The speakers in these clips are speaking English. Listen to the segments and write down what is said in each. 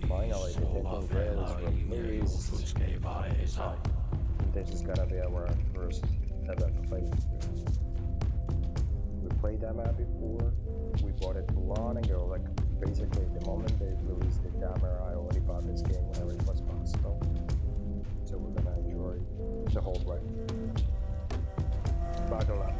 Finally, the Tainted GRAIL is released. This is gonna be our first ever playthrough. We played that map before. We bought it long ago, like basically the moment they released the camera, I already bought this game whenever it was possible. So we're gonna enjoy the whole way. Buckle up.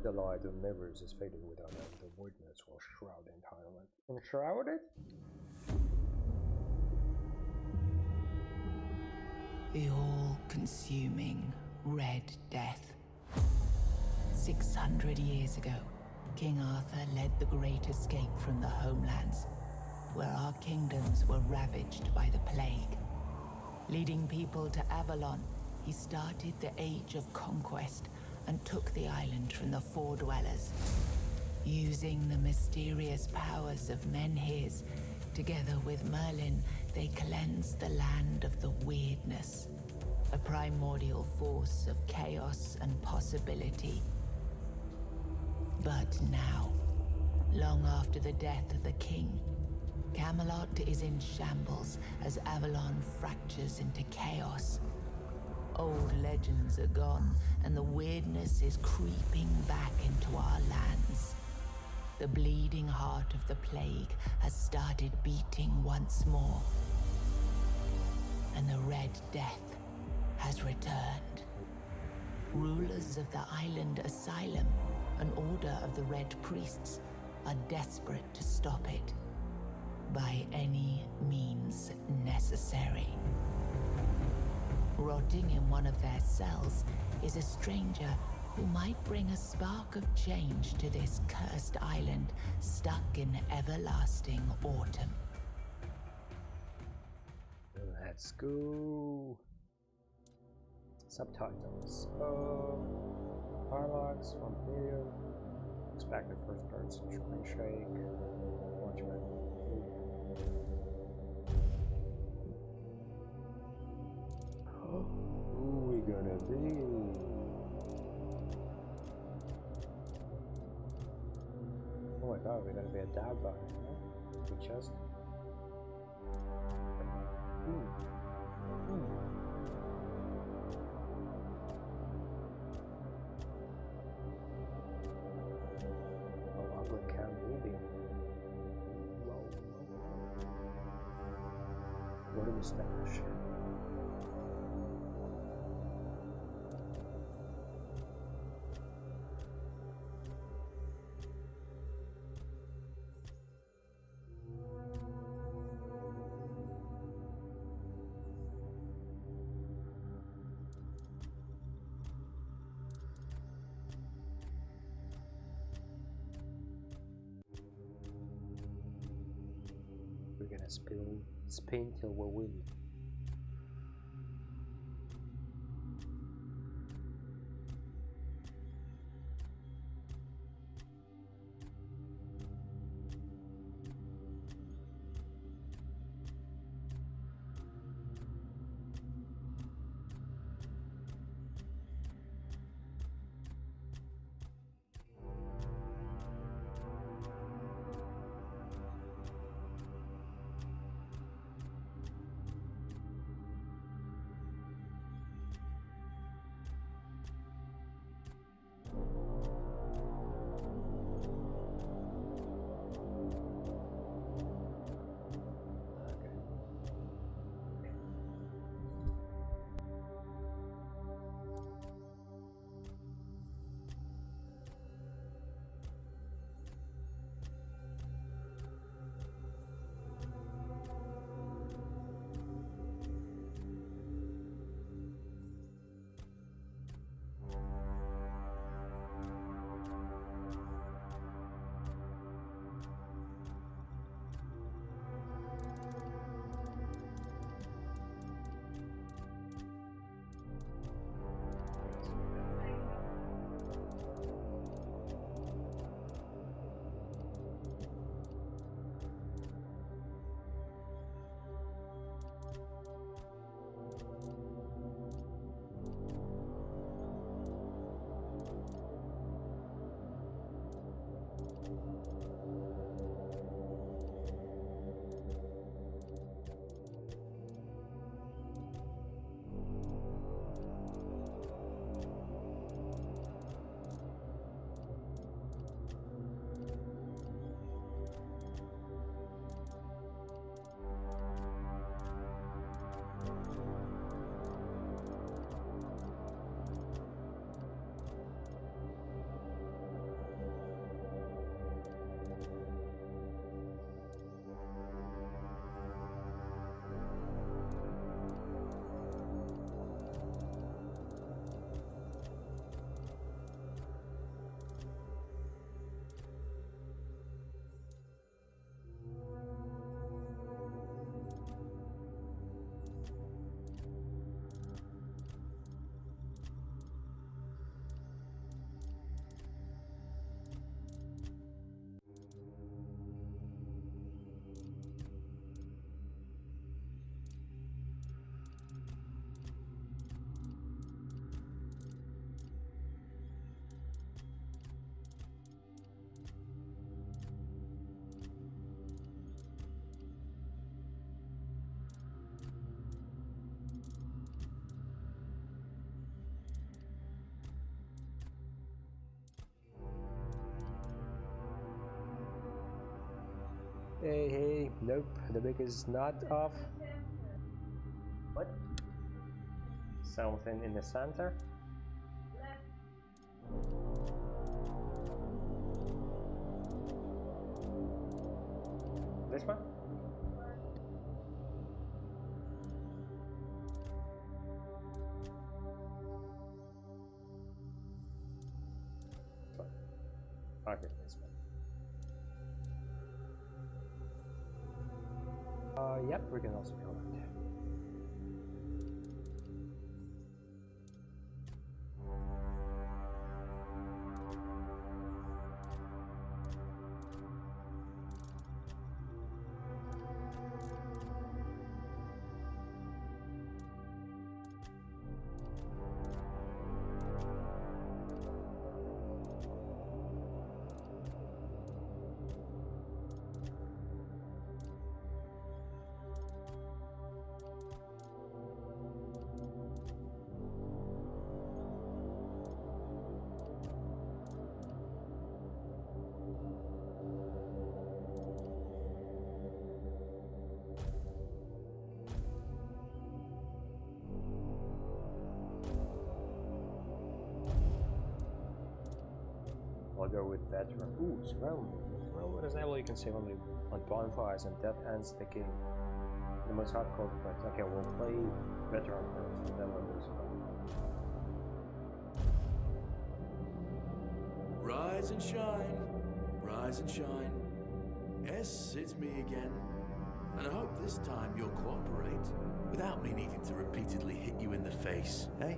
The light of mirrors is fading without end. The voidness will shroud the entire land. Enshrouded? The all-consuming Red Death. 600 years ago, King Arthur led the Great Escape from the homelands, where our kingdoms were ravaged by the plague. Leading people to Avalon, he started the Age of Conquest and took the island from the Four Dwellers. Using the mysterious powers of Menhirs, together with Merlin, they cleansed the land of the weirdness, a primordial force of chaos and possibility. But now, long after the death of the king, Camelot is in shambles as Avalon fractures into chaos. Old legends are gone, and the weirdness is creeping back into our lands. The bleeding heart of the plague has started beating once more, and the Red Death has returned. Rulers of the island asylum, an order of the Red Priests, are desperate to stop it by any means necessary. Rotting in one of their cells is a stranger who might bring a spark of change to this cursed island stuck in everlasting autumn. Let's go. Subtitles. Parallax from video. Expect the first person screen shake. Watch it. Who we gonna be? Oh my god, we're gonna be a dad body, huh? We just. How ugly can we be? Whoa. What a mustache. We're gonna spin till we win. Hey, nope, the wig is not off. What? Something in the center? This one? This one. Okay, this one. Yep, we can also go right. I'll go with veteran. Ooh, surround. Surround is able you can save only on bonfires and death ends the game. The most hardcore fights. Okay, we'll play veteran first, then we'll do surround. Rise and shine, rise and shine. Yes, it's me again. And I hope this time you'll cooperate without me needing to repeatedly hit you in the face, eh?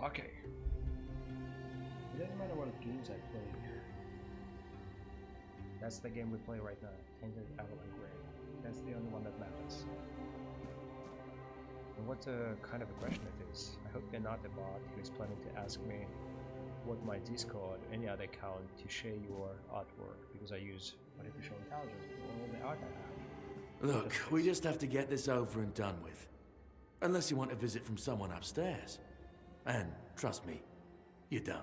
Okay. It doesn't matter what games I play. That's the game we play right now. Tainted, Avalon, GRAIL. That's the only one that matters. And what kind of a question it is. I hope you're not a bot who is planning to ask me what my Discord or any other account to share your artwork, because I use artificial intelligence for all the art I have. Look, we just have to get this over and done with. Unless you want a visit from someone upstairs. And, trust me, you don't.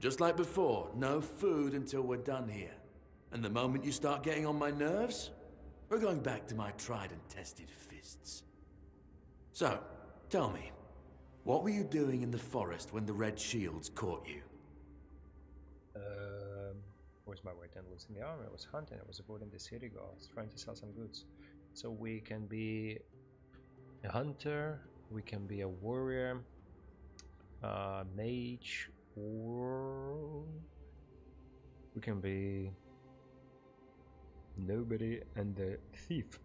Just like before, no food until we're done here. And the moment you start getting on my nerves, we're going back to my tried and tested fists. So, tell me, what were you doing in the forest when the Red Shields caught you? Was my weight and losing the army. I was hunting, I was avoiding the city guards, trying to sell some goods. So we can be a hunter, we can be a warrior, mage, or we can be nobody and the thief.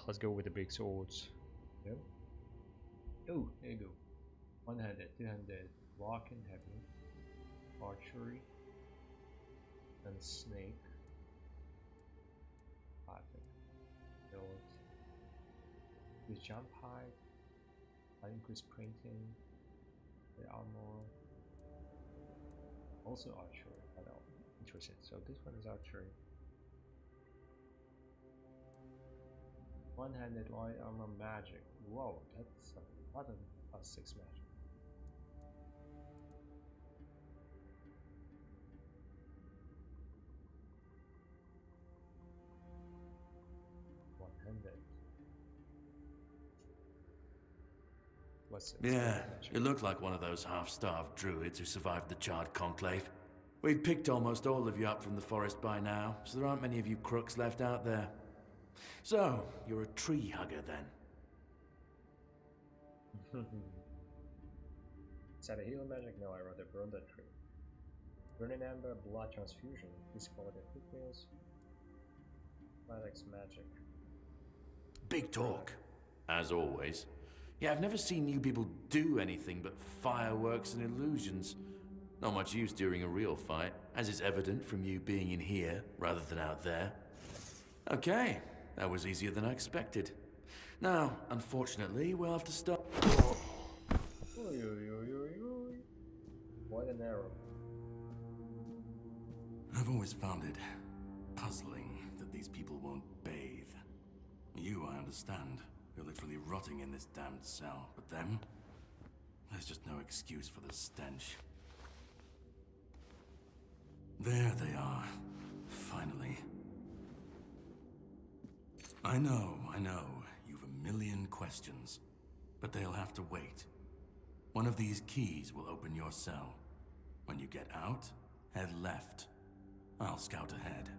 Let's go with the big swords. Yep. Oh, there you go. 100, 200, walking heavy, archery, and snake. Perfect. Build. Use jump height. Increase printing. The armor. Also archery. I don't interested. So this one is archery. One-handed light armor magic. Whoa, that's a lot of +6 magic. One-handed. What's it? Yeah, you look like one of those half-starved druids who survived the Charred Conclave. We've picked almost all of you up from the forest by now, so there aren't many of you crooks left out there. So, you're a tree hugger then? Is that a healing magic? No, I rather burn that tree. Burning Ember, Blood Transfusion, this quality quickness, Alex magic. Big talk, as always. Yeah, I've never seen you people do anything but fireworks and illusions. Not much use during a real fight, as is evident from you being in here rather than out there. Okay, that was easier than I expected. Now, unfortunately, we'll have to stop. Oy, oy, oy, oy, oy. What an arrow. I've always found it puzzling that these people won't bathe. You, I understand. You're literally rotting in this damned cell. But them? There's just no excuse for the stench. There they are. Finally. I know. You've a million questions. But they'll have to wait. One of these keys will open your cell. When you get out, head left. I'll scout ahead.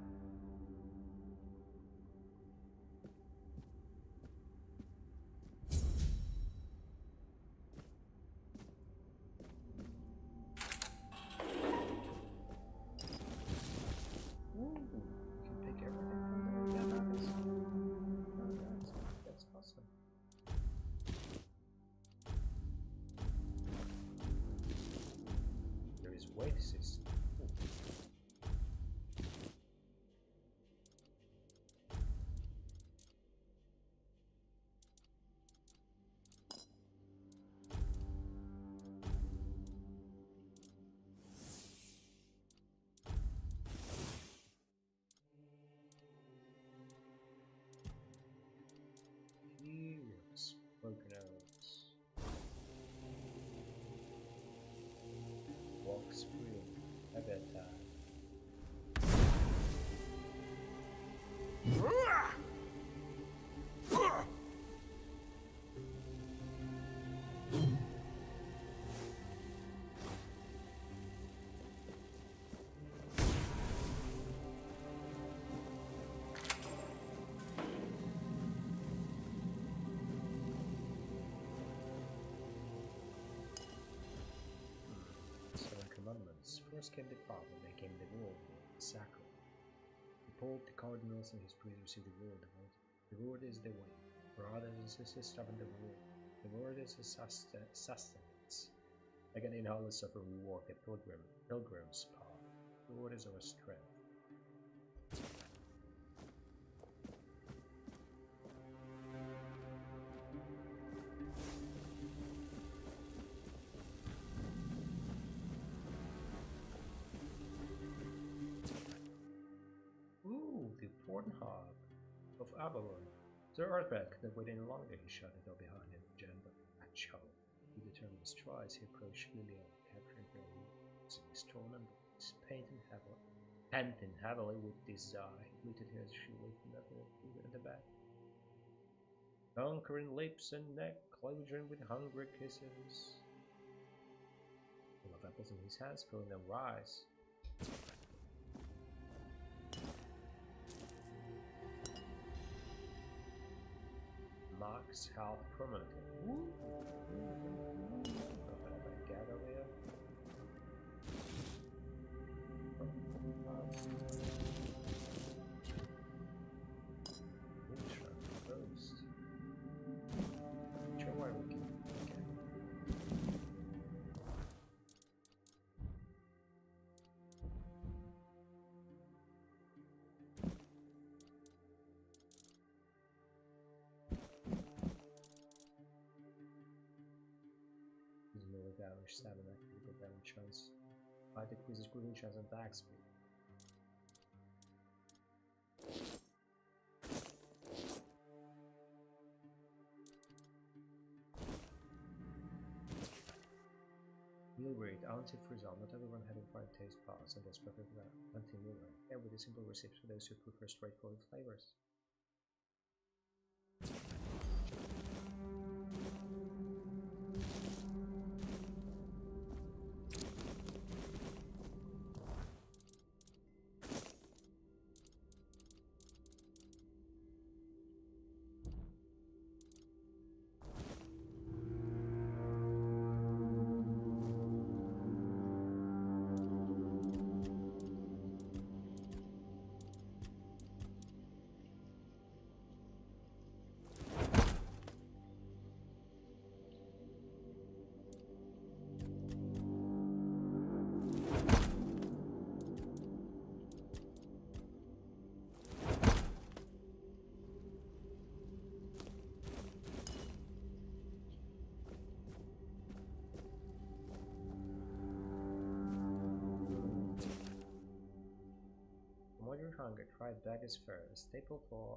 Ooh, you can pick everything from there. Yeah, nice. Oh, that's awesome. There is wave system. Ooh. Here's broken arrows. Walk spree. Have that time. Seven commandments. First came the father, then came the word, the sacrament. The Pope, the cardinals, and his priests received the word. The word is the way. Brothers and sisters, stop in the word. The word is a sustenance. Again, in all the suffer we walk the pilgrim's path. The word is our strength. Ooh, the Pornhub of Avalon. Sir Arthbeck, not waiting longer, he shut the door behind him, gentle and show. He determined his tries, he approached Lilian, capturing her using his torn and panting heavily with desire. He looked at her as she lifted up her finger at the back. Conquering lips and neck, closing with hungry kisses. Full of apples in his hands, feeling them rise. Max health permanently. Woo! Nothing I can get over here. Ultra Ghost. Sure, why we can get damage, stamina, critical damage chance. Fight increases critical chance and attack speed. Meal rate, anti-freeze on. Not everyone having fine taste buds, and that's perfect anti-meal rate. Yeah, with a simple recipe for those who prefer straightforward flavors. Modern hunger, try Bagger's fare, a staple for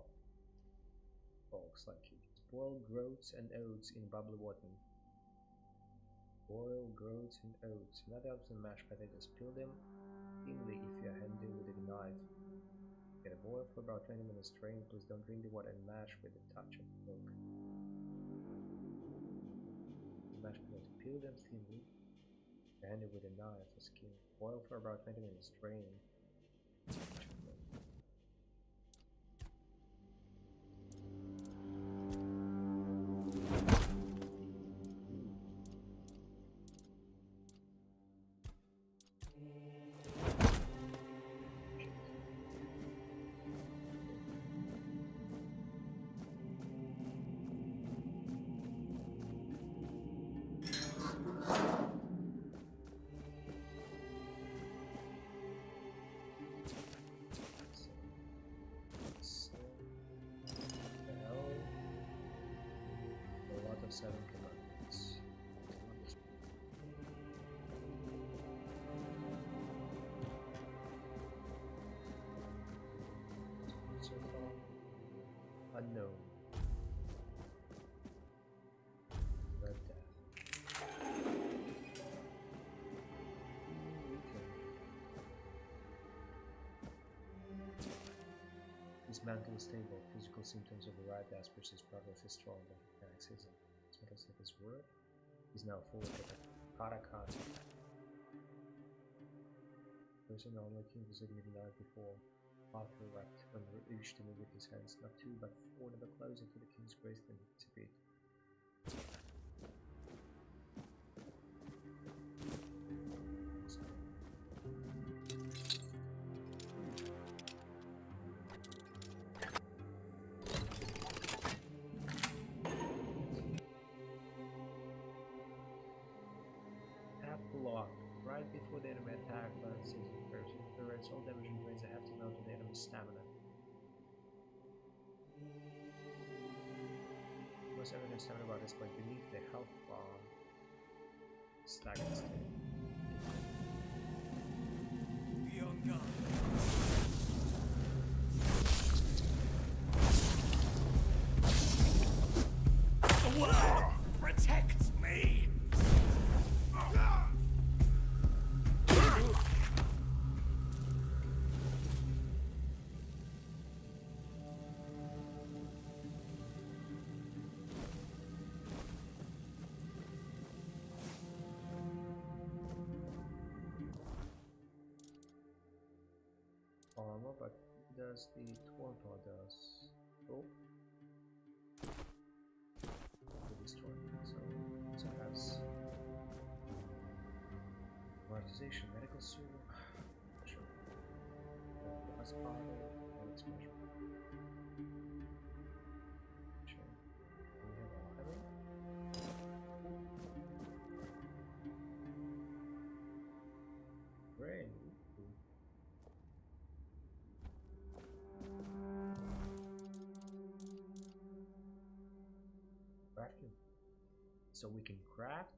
folks like you. Boil groats and oats in bubbly water. Boil groats and oats. Another option, mashed potatoes. Peel them thinly if you are handy with a knife. Get a boil for about 20 minutes, strain. Please don't drink the water and mash with a touch of milk. Mashed potatoes. Peel them thinly if you are handy with a knife or skin. Boil for about 20 minutes, strain. A lot of 7 commandments. Circle. Unknown. Red Death. Dismantle stable. Physical symptoms of the right aspects is progress is strong than mechanicism. Metal City's word is now full of Parakan. Person only king visited midnight before. Arthur wept when he reached him with his hands, not 2 but 4 never closer to the king's grace than to beat. Block. Right before the enemy attack lands his person, generates all damage and drains a hefty amount of the enemy's stamina. Most evident stamina bar is like beneath the health bar. Stagnant state. Beyond God. The world protects me! Armor, but does the Torpor does. Oh. This Torpor, so it also has amortization, medical suit, sure. Plus power, and its measure. Sure. We have alchemy. Great. Crafting. So we can craft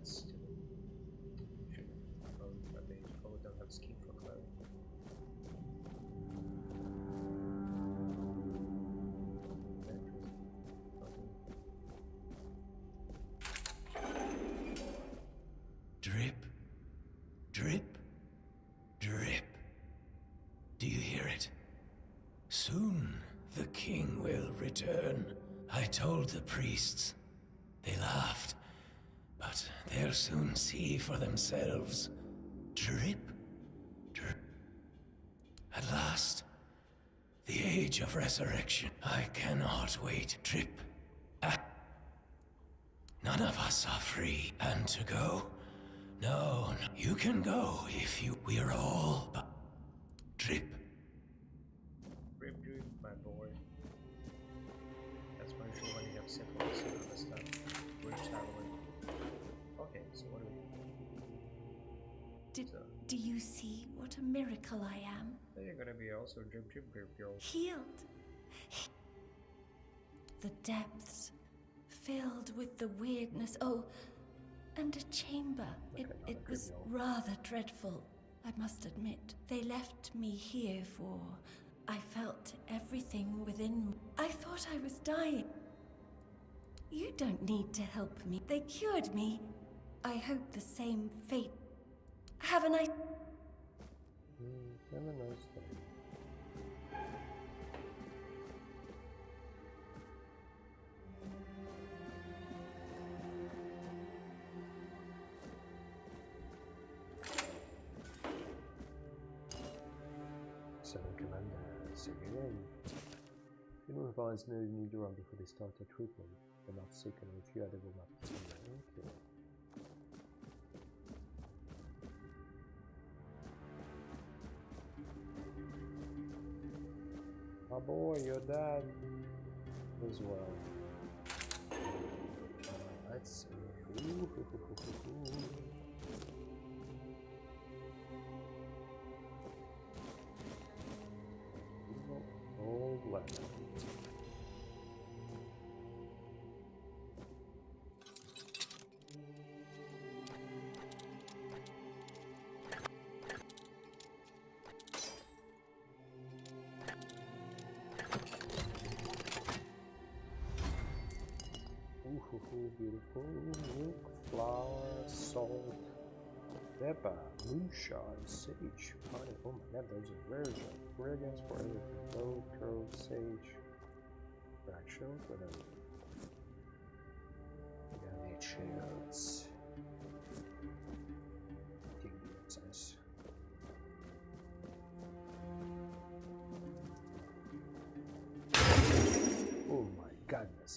that's stupid. Should but they probably don't have skin for clothing. Drip, drip, drip. Do you hear it? Soon the king will return. I told the priests. They laughed, but they'll soon see for themselves. Drip, drip. At last, the age of resurrection. I cannot wait. Drip. Ah. None of us are free. And to go? No, no. You can go if you... We're all... But drip. Drip, my boy. That's my show when you have syphilis and other stuff. We're traveling. Okay, so what do we... Do you see what a miracle I am? You're gonna be also drip, girl. Healed. The depths filled with the weirdness. Oh, and a chamber. It was rather dreadful, I must admit. They left me here for... I felt everything within me. I thought I was dying. You don't need to help me. They cured me. I hope the same fate... Have a nice... Have a nice day. Seven Commander, see you again. You know, advise no need to run before they start their treatment. They're not sick and a few other will not continue. Okay. My boy, you're dead as well. Let's see. Old left. Beautiful milk, flour, salt, pepper, moonshine, sage, honey. Oh my god, those are rare gems. Rare gems for everything. Gold, curl, sage, fraction, whatever. Yeah, need shields. Ingredients. Oh my goodness.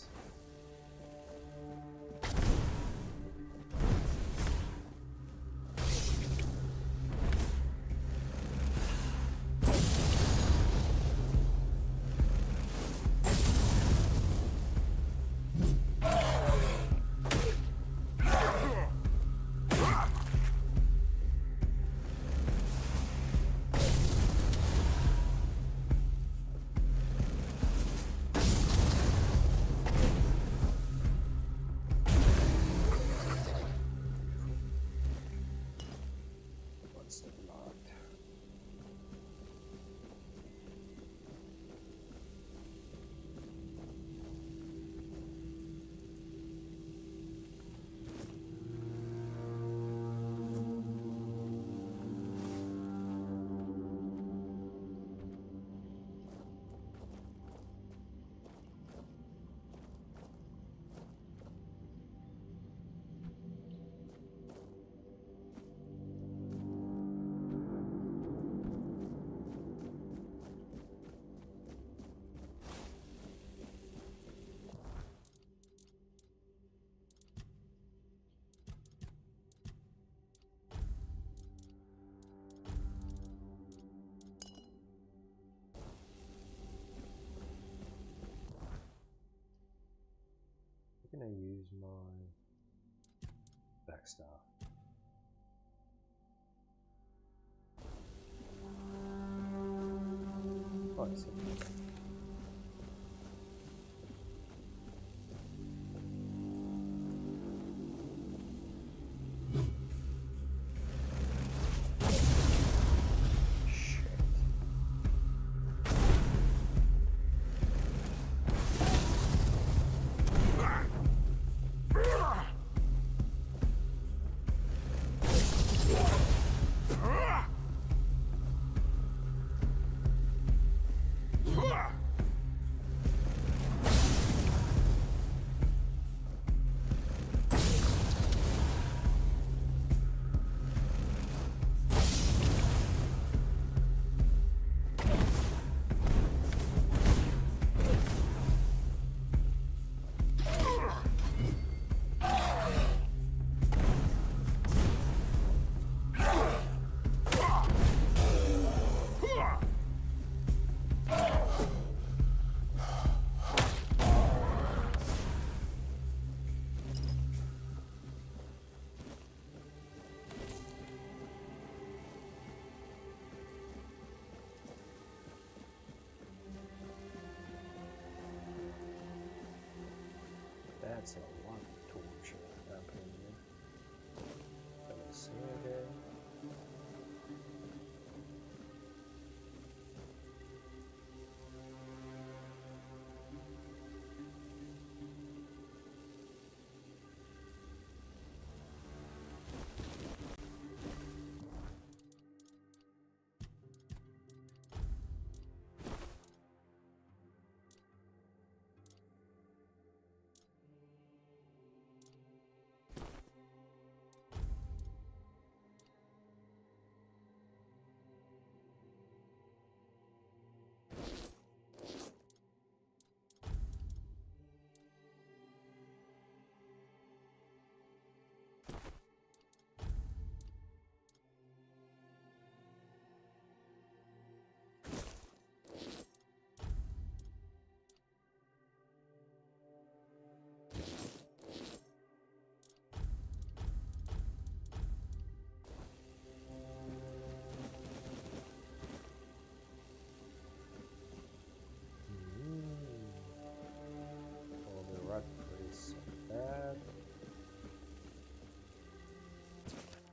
Can I use my backstaff? Oh, I see. There's a lot of torture happening here. Let me see again.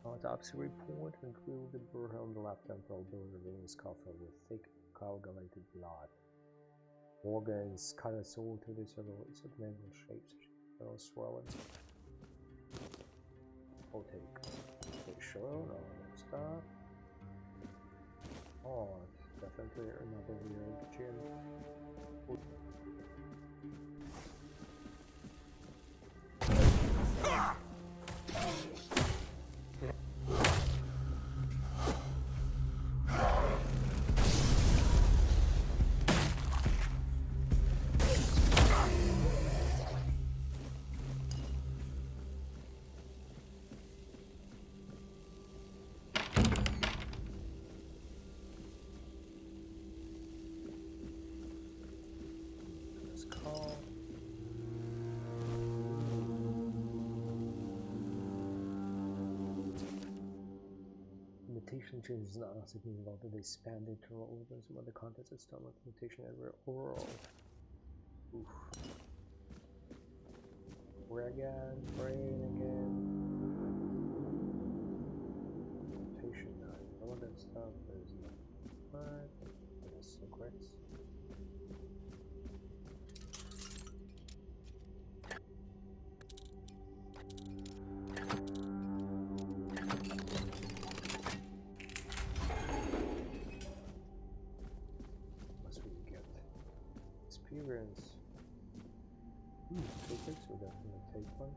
Autopsy report include the burr on the left temporal bone remains covered with thick coagulated blood. Organs cut and sold to the several submental shapes, or swelling. I'll take facial, all that stuff. Oh, definitely another weird gym. Mutation changes not significant although they span the internal organs and the contents of stomach mutation everywhere overall. Oof. Again, brain again. Mutation all of that stuff is not secrets. Experience. Tickets, we're definitely take one.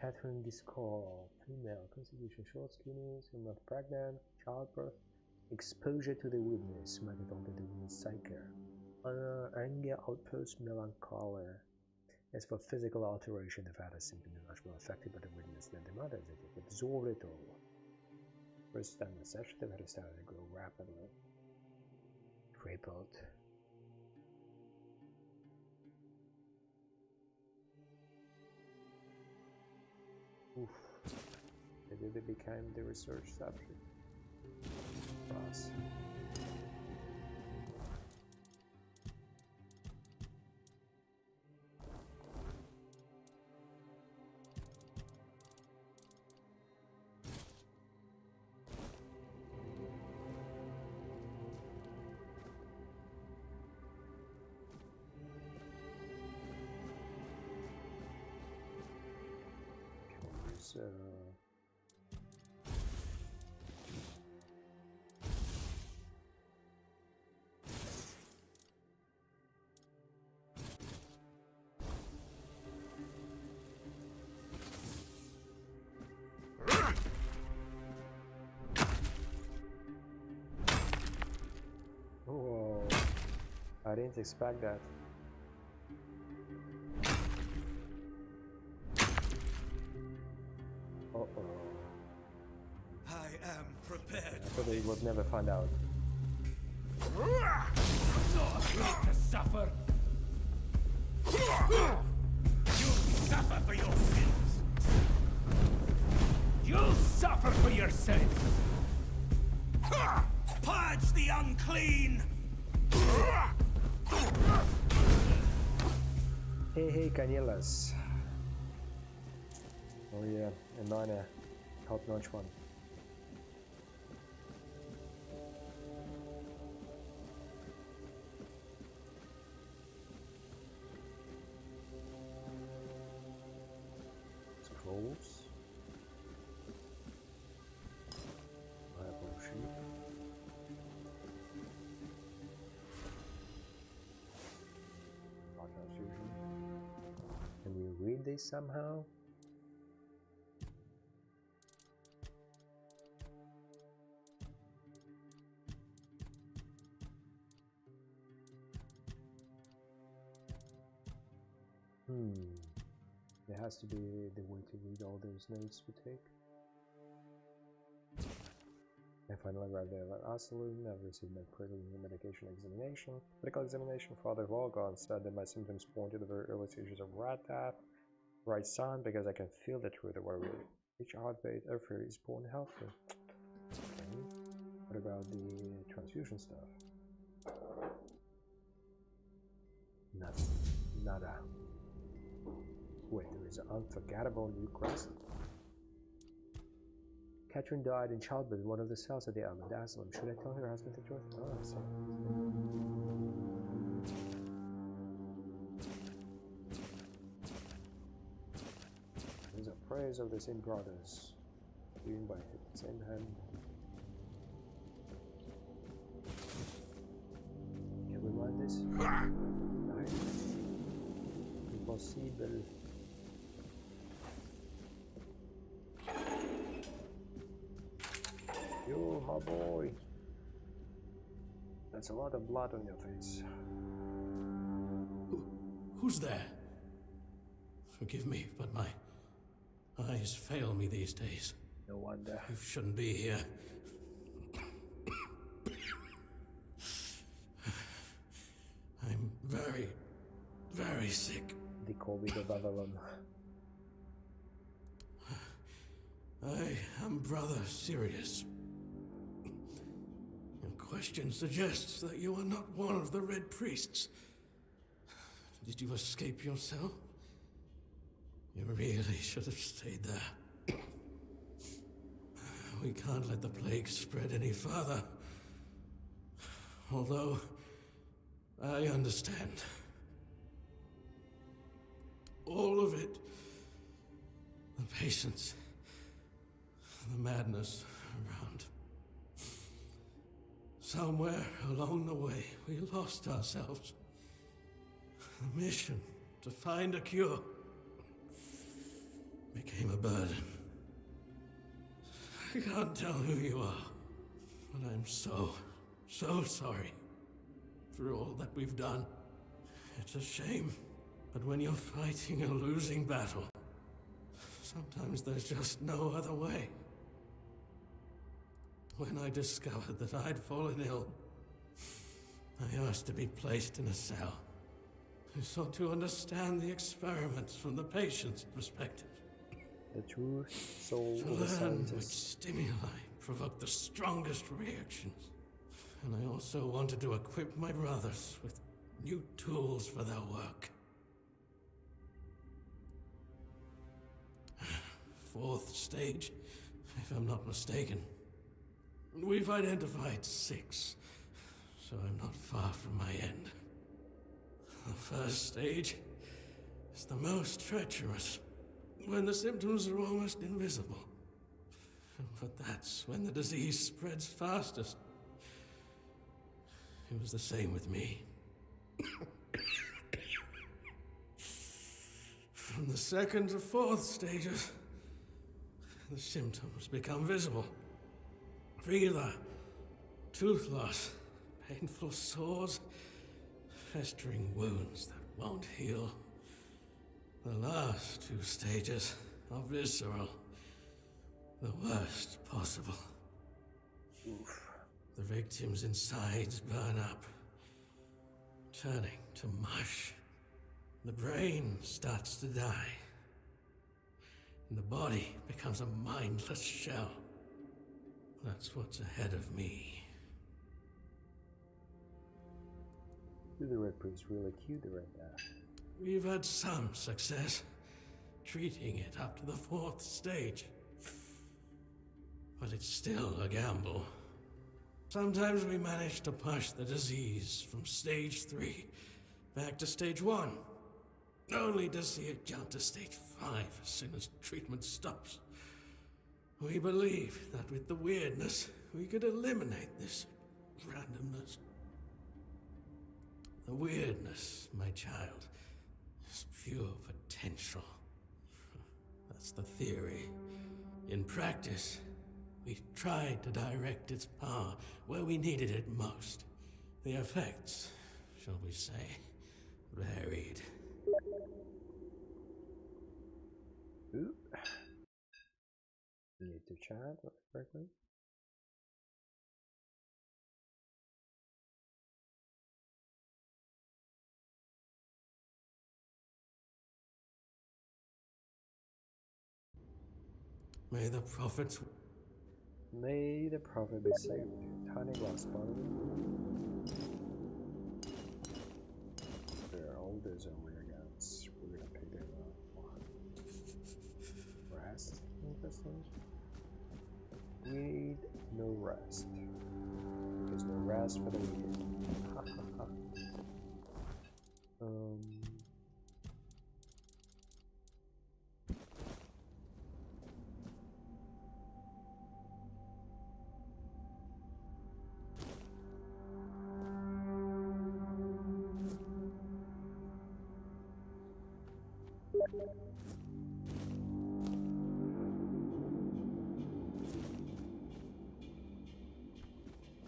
Catherine Discal, female, constitution short, skinny, not pregnant, childbirth. Exposure to the witness might have altered the woman's psyche. Anger, outburst, melancholy. As for physical alteration, the father seemed to be much more affected by the witness than the mother, as if it absorbed it all. First time the session, the father started to grow rapidly. Crippled. Oof. Maybe they became the research subject. Boss. So whoa, I didn't expect that. I am prepared. I thought they would never find out. Not to suffer. You'll suffer for your sins. You'll suffer for your sins. Purge the unclean. Hey, Canillas. Oh yeah, a 9er. Top-notch one. Scrolls. Apple sheep. Can we read this somehow? There has to be the way to read all those notes we take. I finally arrived there at Avalon. I've received my medication examination. Medical examination. Father Volgon said that my symptoms point to the very early stages of rat tap. Right son, because I can feel the truth of where each heartbeat every is born healthy. Okay. What about the transfusion stuff? Nothing. Nada. Wait, there is an unforgettable new quest. Catherine died in childbirth in one of the cells at the Avalon. Should I tell her husband the truth? Oh, I see. There's a praise of the same brothers, doing by the same hand. Can we run this? Nice. Impossible. Yo, my boy. That's a lot of blood on your face. Who's there? Forgive me, but my eyes fail me these days. No wonder. You shouldn't be here. I'm very, very sick. The COVID of Avalon. I am rather serious. Your question suggests that you are not one of the Red Priests. Did you escape yourself? You really should have stayed there. We can't let the plague spread any further. Although, I understand. All of it. The patience. The madness around. Somewhere along the way, we lost ourselves. The mission to find a cure became a burden. I can't tell who you are, but I'm so sorry for all that we've done. It's a shame, but when you're fighting a losing battle, sometimes there's just no other way. When I discovered that I'd fallen ill, I asked to be placed in a cell. I sought to understand the experiments from the patient's perspective. The true soul To of the learn which scientist. stimuli provoke the strongest reactions. And I also wanted to equip my brothers with new tools for their work. Fourth stage, if I'm not mistaken. We've identified 6, so I'm not far from my end. The first stage is the most treacherous, when the symptoms are almost invisible. But that's when the disease spreads fastest. It was the same with me. From the 2nd to 4th stages, the symptoms become visible. Fever, tooth loss, painful sores, festering wounds that won't heal. The last 2 stages are visceral, the worst possible. Oof. The victim's insides burn up, turning to mush. The brain starts to die, and the body becomes a mindless shell. That's what's ahead of me. The Red Priest really cute right now. We've had some success treating it up to the 4th stage. But it's still a gamble. Sometimes we manage to push the disease from stage 3 back to stage 1, only to see it jump to stage 5 as soon as treatment stops. We believe that with the weirdness, we could eliminate this randomness. The weirdness, my child, is pure potential. That's the theory. In practice, we tried to direct its power where we needed it most. The effects, shall we say, varied. Ooh. Need to chat correctly. May the prophets... May the prophet be saved. Tiny glass bottle. There are all those weird guns. We're gonna pick them up. Rest? Interesting. We need no rest. There's no rest for the weird.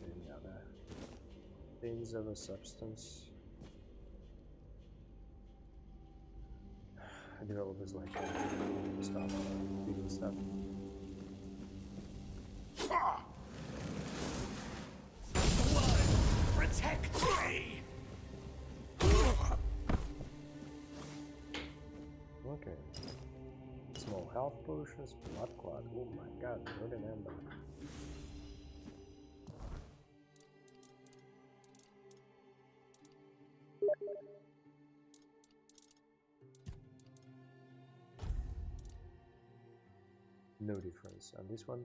Any other things of a substance? I developers like stop doing stuff. Protect me! Okay. Small health potions, blood clot. Oh my god, what an ember. No difference. And this one,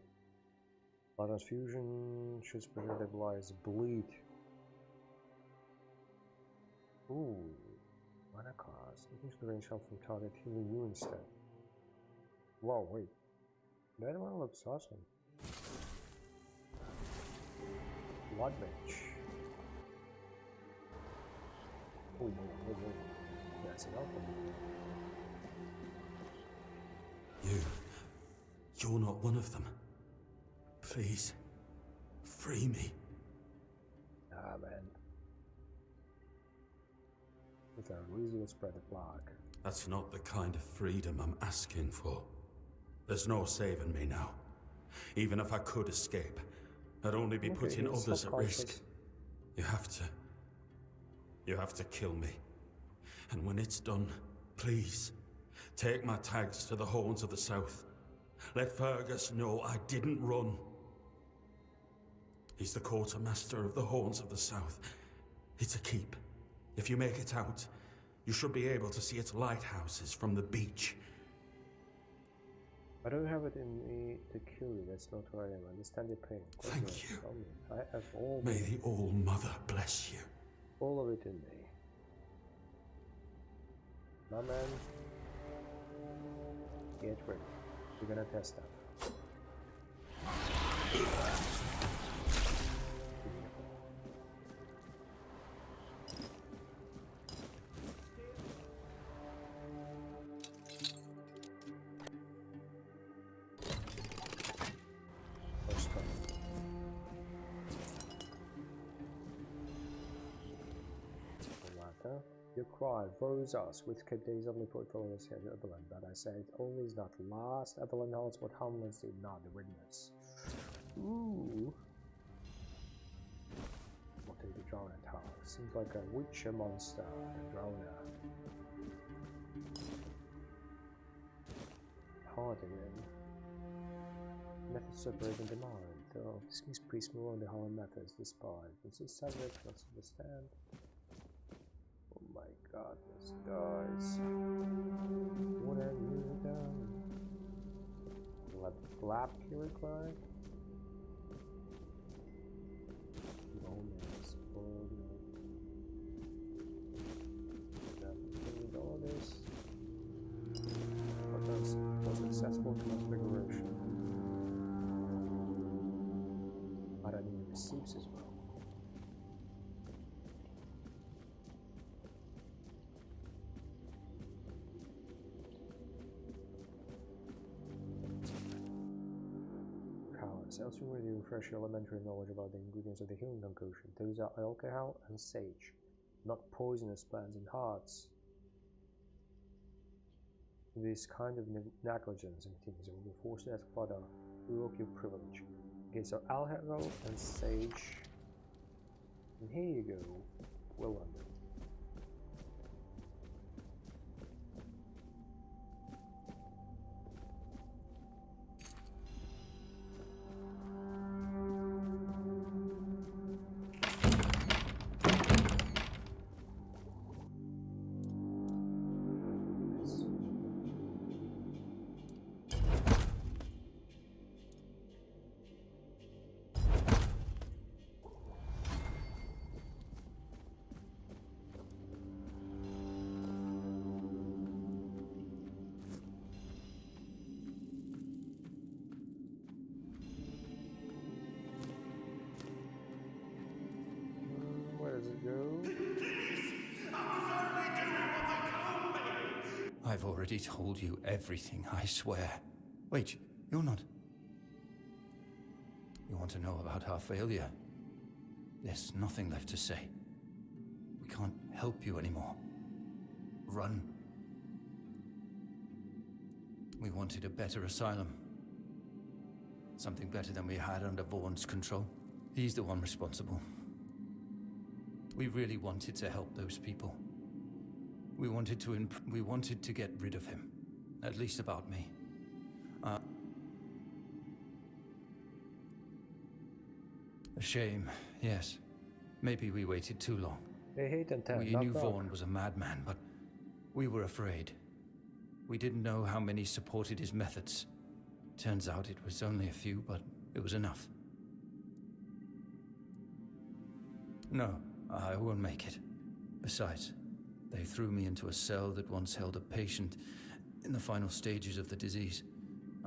blood transfusion should stabilize bleed. Ooh, mana cost. Increase the range help from target healing you instead. Wow, wait. That one looks awesome. Blood bench. Oh, whoa. That's enough. You're not one of them. Please, free me. Ah, man. With our reason to spread the block. That's not the kind of freedom I'm asking for. There's no saving me now. Even if I could escape, I'd only be putting others at risk. You have to kill me. And when it's done, please, take my tags to the Horns of the South. Let Fergus know I didn't run. He's the quartermaster of the Horns of the South. It's a keep. If you make it out, you should be able to see its lighthouses from the beach. I don't have it in me to kill you, that's not who I am. I understand your pain. Thank you. Tell me. I have all May the All-Mother bless you. All of it in me. My man, get ready. We're gonna test that. Your cry rose us with Cape Days only portfolio said Avalon, but I said always not last. Avalon knows what Hamlins did not witness. Ooh. What did the Drowner Tower? Seems like a witcher monster, the Drowner. apart again. Methods separating the mind. Oh, this means priests move on the hollow methods despite. This is subject, let's understand. Oh my goodness, guys. What have you done? Let the flap kill it, right? Moments, all this. But that's for successful transfiguration. But I need receipts as well. Elsewhere where you refresh your elementary knowledge about the ingredients of the healing concoction. Those are alcohol and sage, not poisonous plants and hearts. This kind of negligence and things will be forced to ask further, revoke your privilege. Okay, so alcohol and sage. And here you go. Well done. I've already told you everything, I swear. Wait, you're not... You want to know about our failure? There's nothing left to say. We can't help you anymore. Run. We wanted a better asylum. Something better than we had under Vaughn's control. He's the one responsible. We really wanted to help those people. We wanted to get rid of him. At least about me. A shame, yes. Maybe we waited too long. They hate intent, we knew Vaughn was a madman, but we were afraid. We didn't know how many supported his methods. Turns out it was only a few, but it was enough. No, I won't make it. Besides, they threw me into a cell that once held a patient in the final stages of the disease.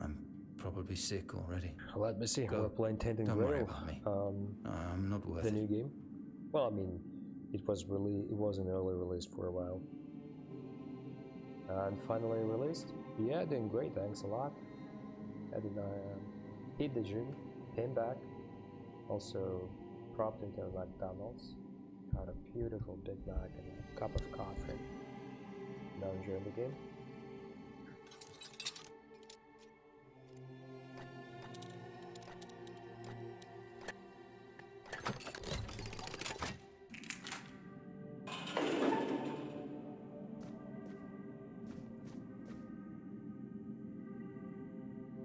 I'm probably sick already. Let me see. Go. We're playing TAINTED Don't GRAIL. worry about me. I'm not worth the it. new game. Well, I mean, it was an early release for a while, and finally released. Yeah, doing great. Thanks a lot. And then I hit the gym, came back, also propped into McDonald's, got a beautiful Big Mac and a cup of coffee. Now enjoying the game.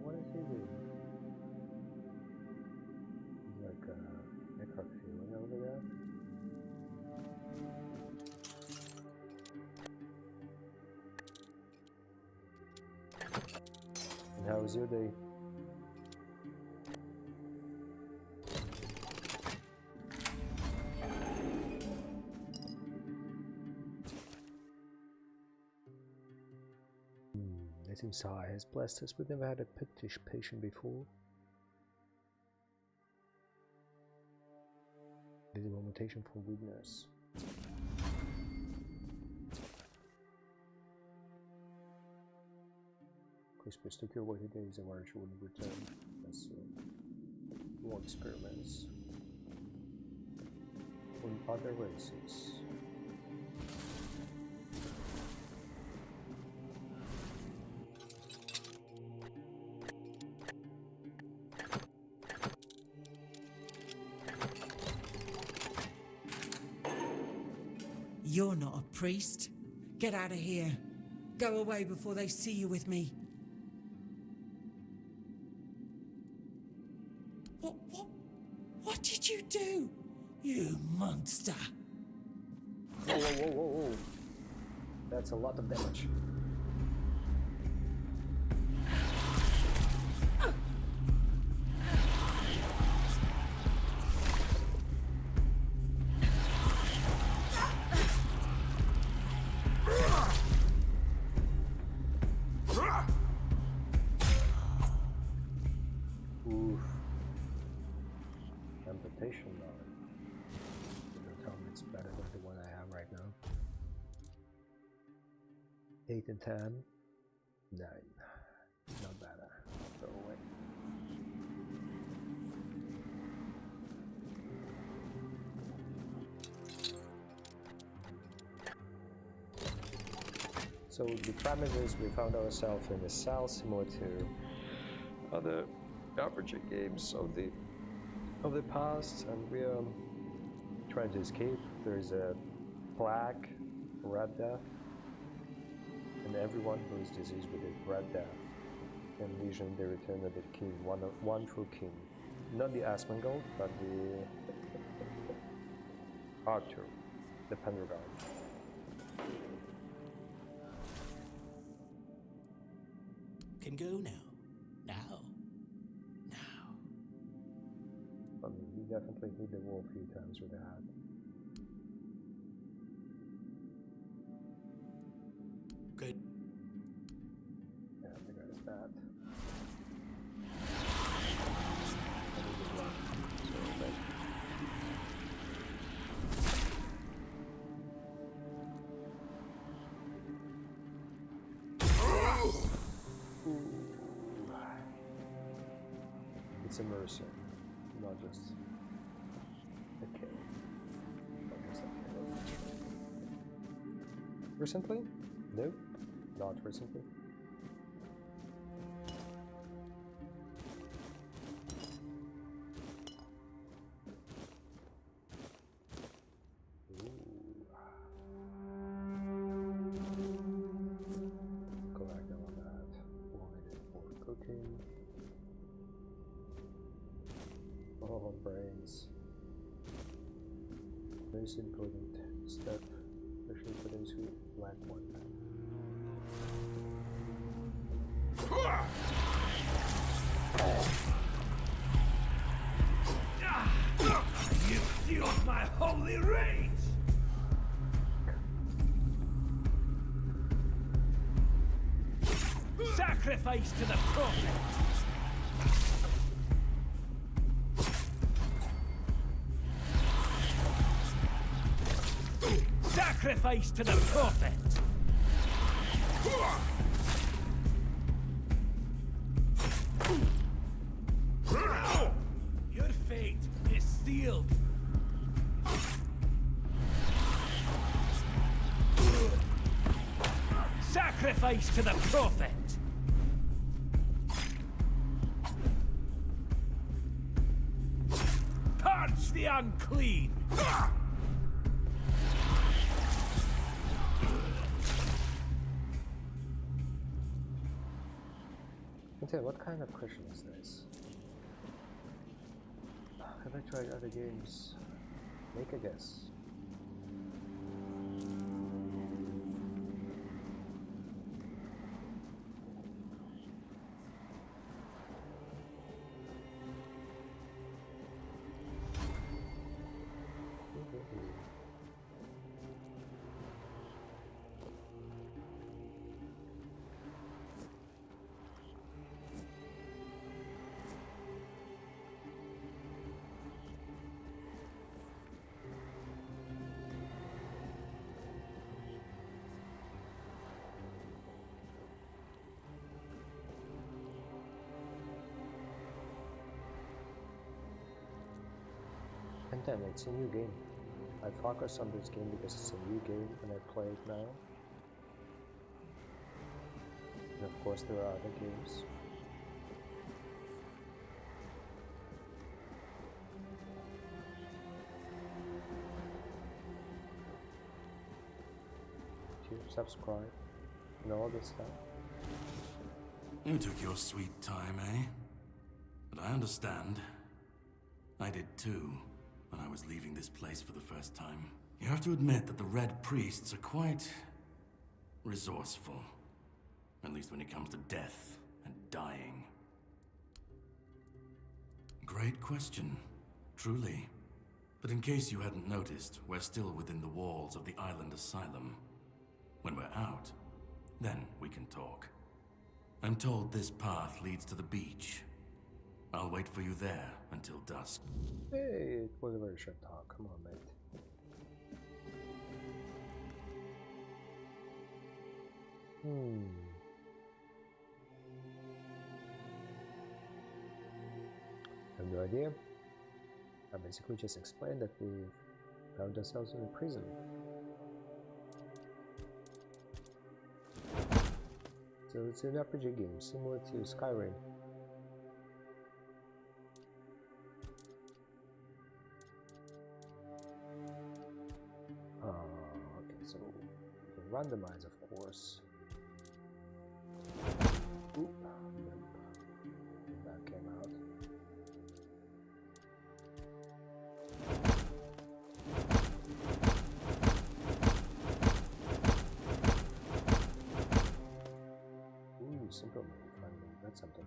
What is he doing? Like a necrophilia over there. And how was your day? It seems Sai has blessed us. We've never had a petish patient before. Visible mutation for weakness. Crispus took your way today is a word you wouldn't return. That's more experiments on other races. You're not a priest. Get out of here. Go away before they see you with me. What did you do? You monster. Whoa, whoa, whoa, whoa, whoa. That's a lot of damage. Oof. Amputation knife. Don't tell me it's better than the one I have right now. 8 and 10. 9. Not better. Throw away. So the premise is we found ourselves in a cell similar to other RPG games of the past, and we are trying to escape. There is a plague, Red Death, and everyone who is diseased with the Red Death can vision the return of the king, one true king, not the Asmongold, but the Arthur, the Pendragon. Can go now. Now. I mean, he definitely hit the wall a few times with that. Good. Yeah, the guy is bad. It's a mercy, not just a kill. Not just a kill. Recently? No, not recently. Collect all of that. Wanted for cooking. Oh, brains. Most important step, especially for those who lack one. You fueled my holy rage! Sacrifice to the prophet! Sacrifice to the prophet! Your fate is sealed! Sacrifice to the prophet! Purge the unclean! Okay, what kind of question is this? Have I tried other games? Make a guess. And then it's a new game. I focus on this game because it's a new game and I play it now. And of course there are other games. Subscribe and all this stuff. You took your sweet time, eh? But I understand. I did too, when I was leaving this place for the first time. You have to admit that the Red Priests are quite resourceful. At least when it comes to death and dying. Great question, truly. But in case you hadn't noticed, we're still within the walls of the island asylum. When we're out, then we can talk. I'm told this path leads to the beach. I'll wait for you there until dusk. Hey, it was a very short talk. Come on, mate. I have no idea. I basically just explained that we found ourselves in a prison. So it's an RPG game, similar to Skyrim. Okay, so you can randomize, of course. Oop, nope. That came out. Ooh, simple move. Finally, that's something.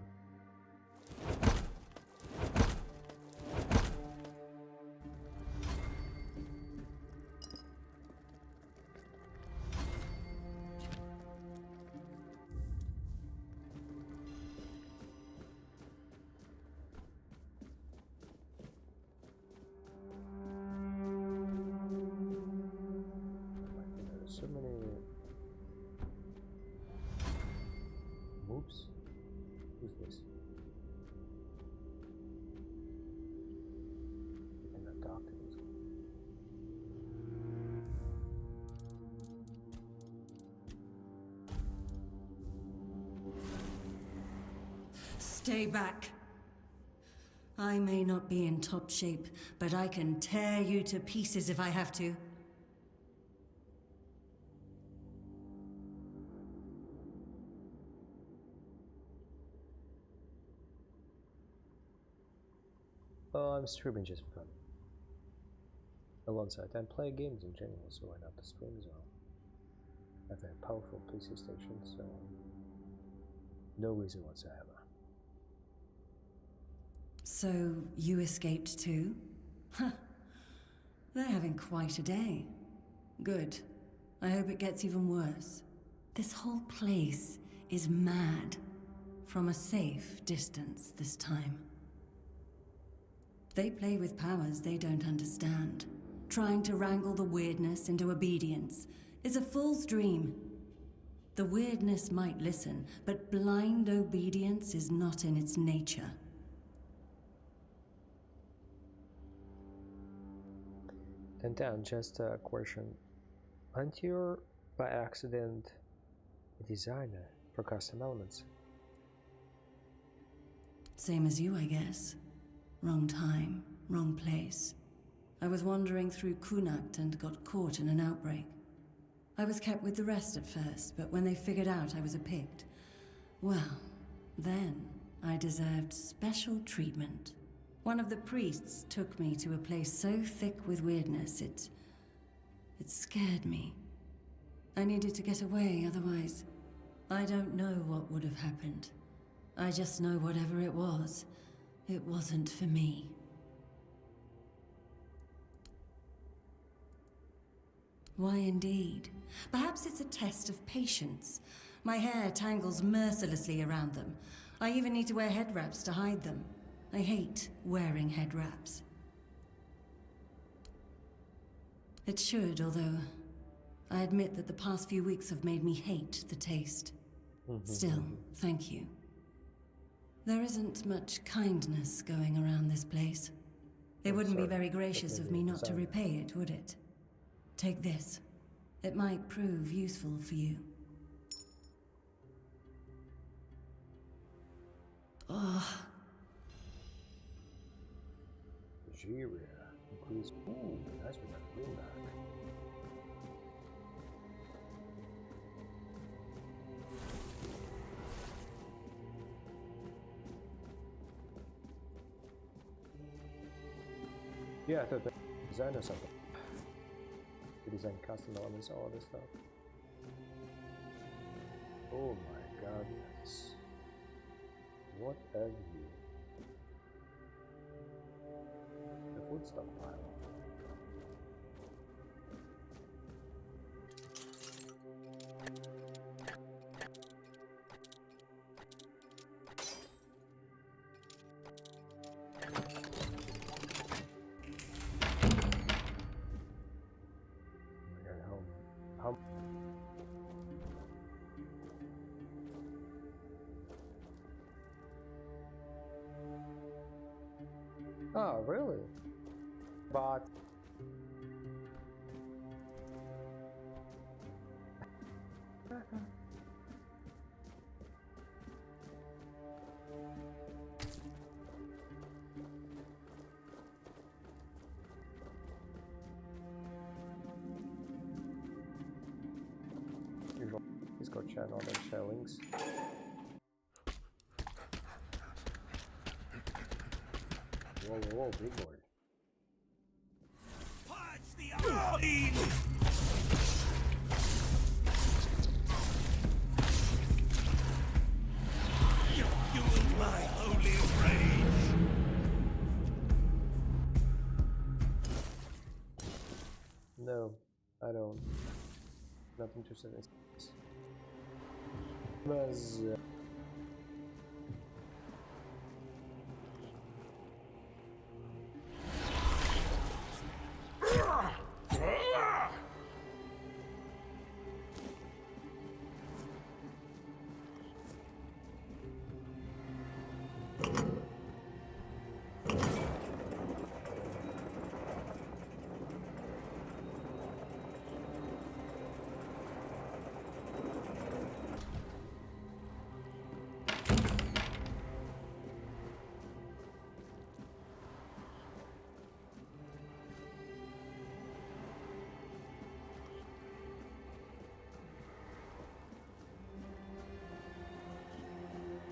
So many moves. Who's this? You cannot talk to this. Stay back. I may not be in top shape, but I can tear you to pieces if I have to. Oh, I'm streaming just for fun. Alongside, I'm playing games in general, so why not the stream as well? I have a powerful PC station, so no reason whatsoever. So, you escaped too? Huh. They're having quite a day. Good. I hope it gets even worse. This whole place is mad. From a safe distance this time. They play with powers they don't understand. Trying to wrangle the weirdness into obedience is a fool's dream. The weirdness might listen, but blind obedience is not in its nature. And then, just a question. Aren't you, by accident, a designer for custom elements? Same as you, I guess. Wrong time, wrong place. I was wandering through Kunakt and got caught in an outbreak. I was kept with the rest at first, but when they figured out I was a Pict, well, then I deserved special treatment. One of the priests took me to a place so thick with weirdness, it scared me. I needed to get away, otherwise, I don't know what would have happened. I just know whatever it wasn't for me. Why indeed? Perhaps it's a test of patience. My hair tangles mercilessly around them. I even need to wear head wraps to hide them. I hate wearing head wraps. It should, although I admit that the past few weeks have made me hate the taste. Still, thank you. There isn't much kindness going around this place. It wouldn't be very gracious of me not to repay it, would it? Take this. It might prove useful for you. Oh. Nigeria includes. Ooh, nice with that green back. Yeah, I thought that design or something. You design custom elements, all this stuff. Oh my god, yes. What a view. The food stockpile. How oh, really? But usual Discord channel that share links. Whoa, whoa, whoa, big boy. Purge the unclean! You fueled my holy rage! No, I don't. Not interested in this. Mas,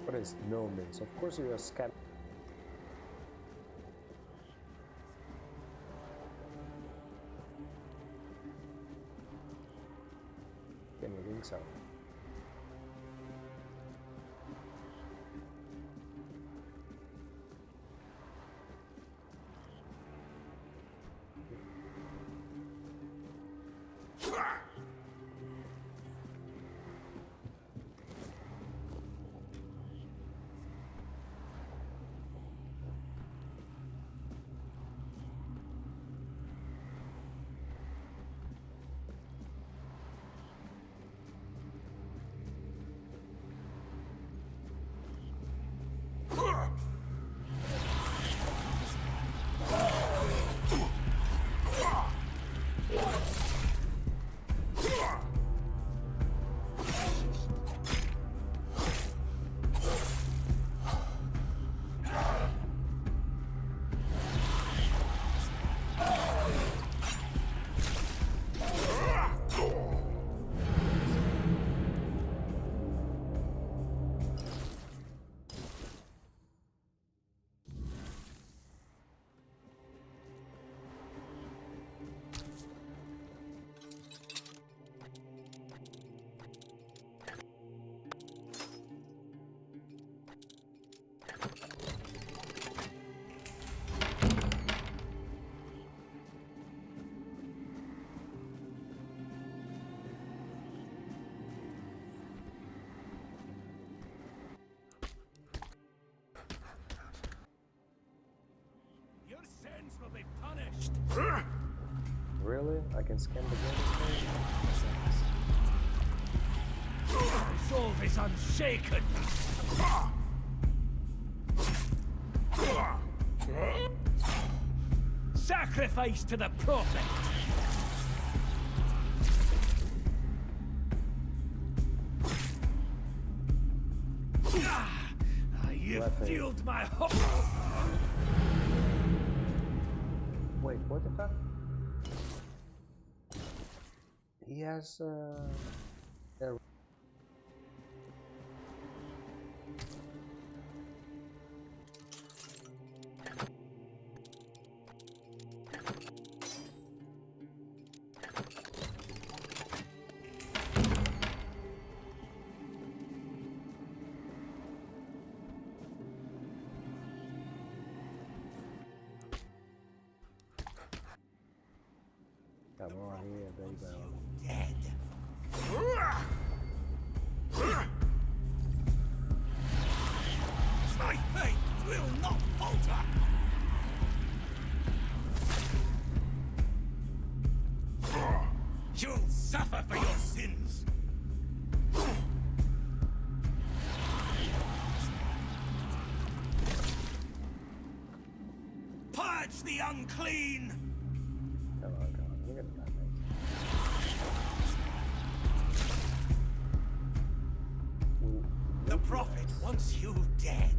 what is no means? Of course you're a scam. Can you think so? Your sins will be punished! Really? I can scan the game? My resolve is unshaken! Sacrifice to the prophet! You've fueled my hope! Wait, what the fuck? He has Come on here, baby. Dead. My faith will not falter. You'll suffer for your sins. Purge the unclean. Come on, come on. Look at that, mate. The prophet wants you dead.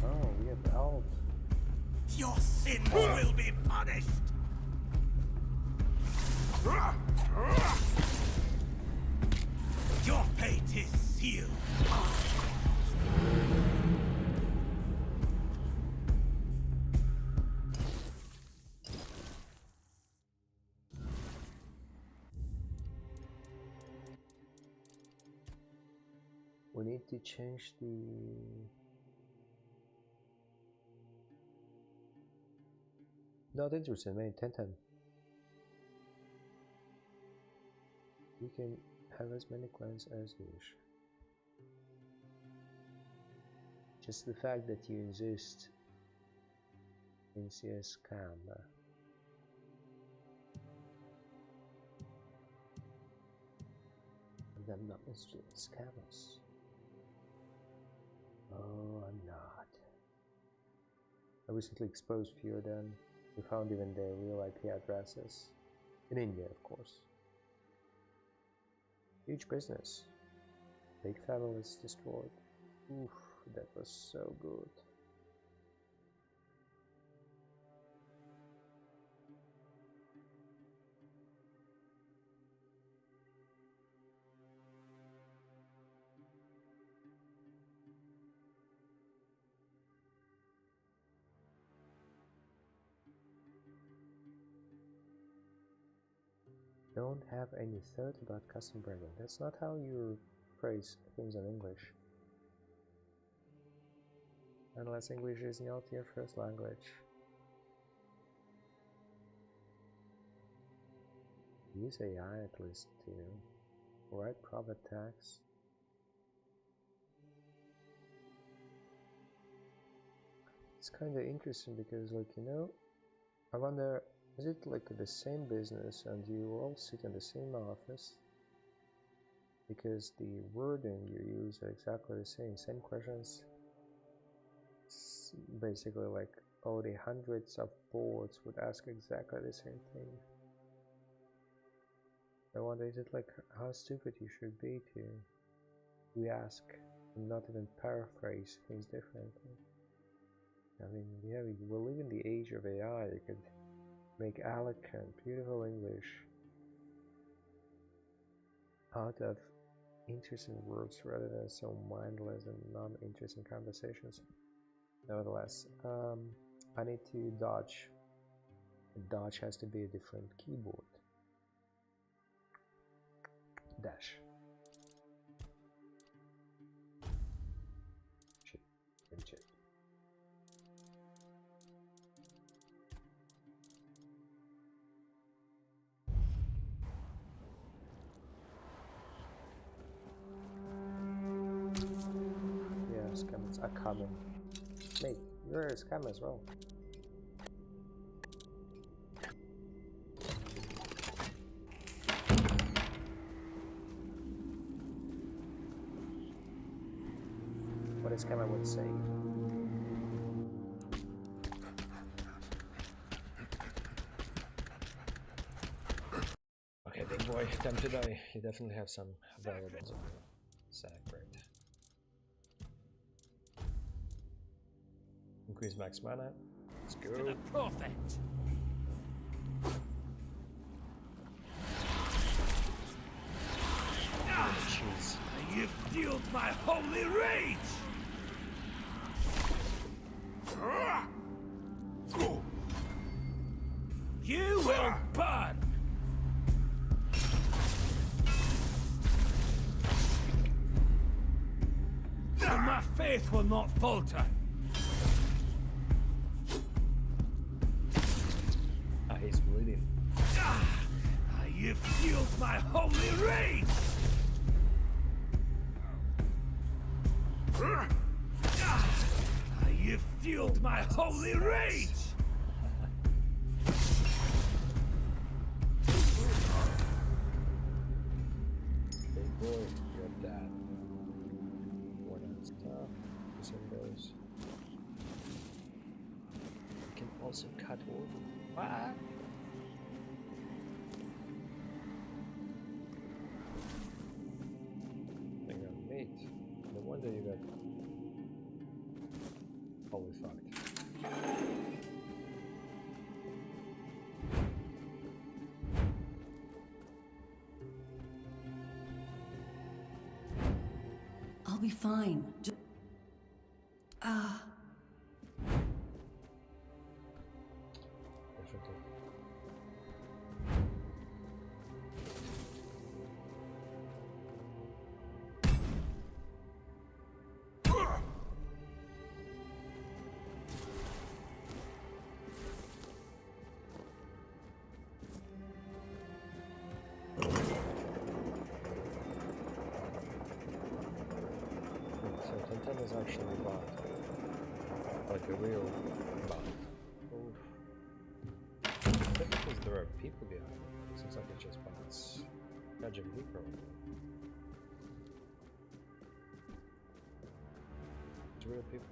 Oh, we have elves. Your sins will be punished. Your fate is sealed. We need to change the... Not interested, mate. 10-10. You can have as many clans as you wish. Just the fact that you exist means you're a scam. And I'm not necessarily scammers. Oh, I'm not. I recently exposed few of them. We found even their real IP addresses. In India, of course. Huge business. Big families destroyed. Oof, that was so good. Don't have any thought about custom branding. That's not how you phrase things in English. Unless English is not your first language. Use AI at least to write profit tax. It's kind of interesting because, like, you know, I wonder, is it like the same business and you all sit in the same office? Because the wording you use are exactly the same questions. It's basically like all the hundreds of boards would ask exactly the same thing. I wonder, is it like how stupid you should be to re-ask and not even paraphrase things differently? I mean, yeah, we live in the age of AI. You could make eloquent, beautiful English out of interesting words rather than so mindless and non-interesting conversations. Nevertheless, I need to dodge. Dodge has to be a different keyboard. Dash. Shit. Shit. Yeah, scammers are coming. Mate, you're a scammer as well. What a scammer would say. Okay, big boy, time to die. You definitely have some valuables on you. Sacred. Increase max mana. Let's go. To the prophet. Jeez. You've fueled my holy rage. You will burn. And my faith will not falter. he's bleeding. You fueled my holy rage! You fueled my holy rage! Big boy, you're dead. More than stuff. Using those. You can also cut wood. What? I got meat. No wonder you got. Holy fuck. I'll be fine. Ah. Definitely. So Tintin is actually bot. Like a real bot. Oof. Because there are people behind it. It seems like it's just bots. Magic Leaper. It's real people.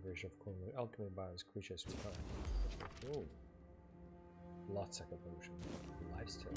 Version of culinary alchemy binds creatures with time. Oh. Lots of evolution. Lifestyle.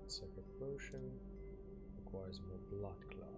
Second potion requires more blood clot.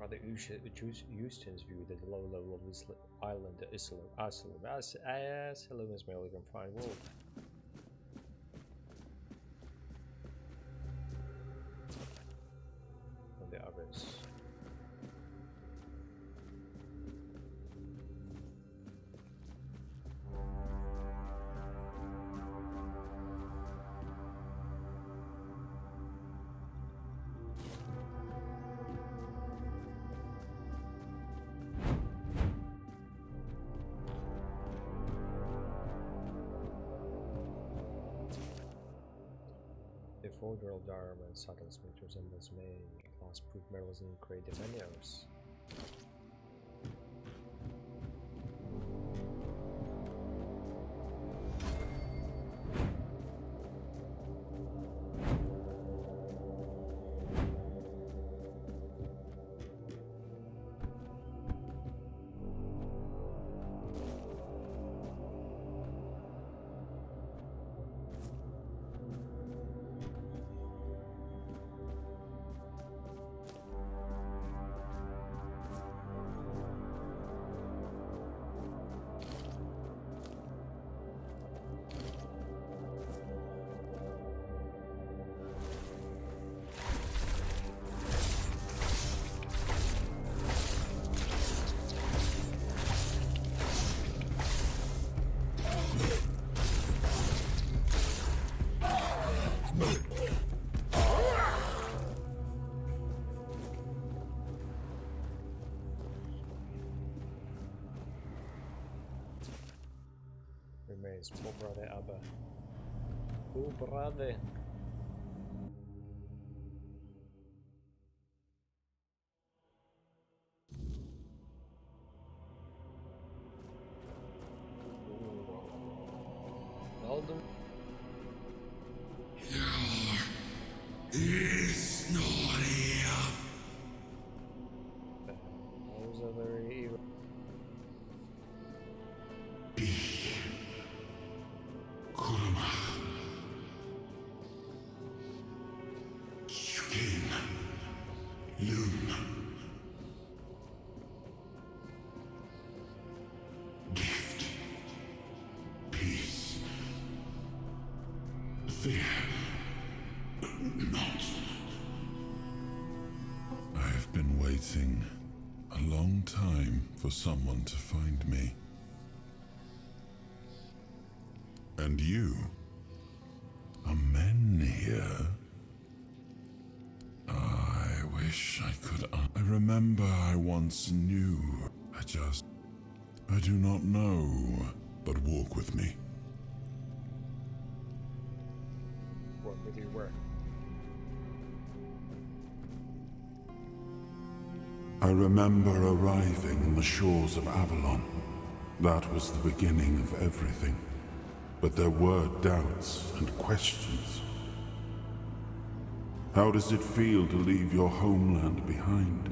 Other Houston's view that the low level of this island is Asylum is merely confined world. And the others. Gold drill diamond subtle smith resembles may class proof metals and create the minerals. Remains poor brother Abba. Poor brother. Alden. He's not here. Those are very evil. Gift. Peace. Fear. Not. I've been waiting a long time for someone to find me. And you are men here. I wish I could. I remember I once knew. I do not know. But walk with me. Work with you where? I remember arriving on the shores of Avalon. That was the beginning of everything. But there were doubts and questions. How does it feel to leave your homeland behind?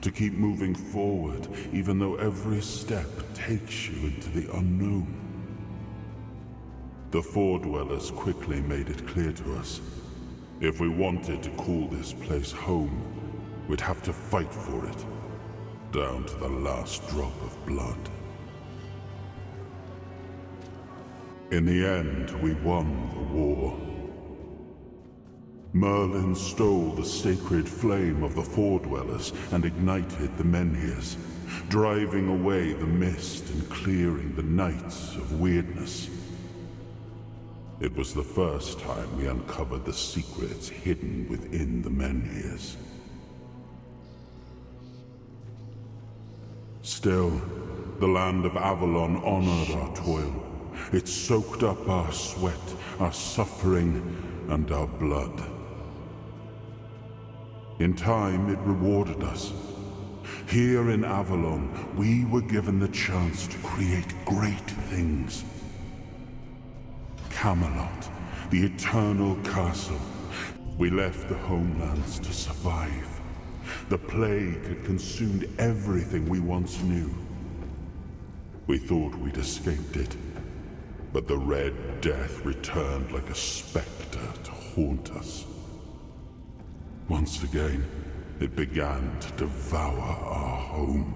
To keep moving forward, even though every step takes you into the unknown? The Four Dwellers quickly made it clear to us. If we wanted to call this place home, we'd have to fight for it, down to the last drop of blood. In the end, we won the war. Merlin stole the sacred flame of the Four Dwellers and ignited the Menhirs, driving away the mist and clearing the nights of weirdness. It was the first time we uncovered the secrets hidden within the Menhirs. Still, the land of Avalon honored our toil. It soaked up our sweat, our suffering, and our blood. In time, it rewarded us. Here in Avalon, we were given the chance to create great things. Camelot, the eternal castle. We left the homelands to survive. The plague had consumed everything we once knew. We thought we'd escaped it, but the Red Death returned like a specter to haunt us. Once again, it began to devour our home.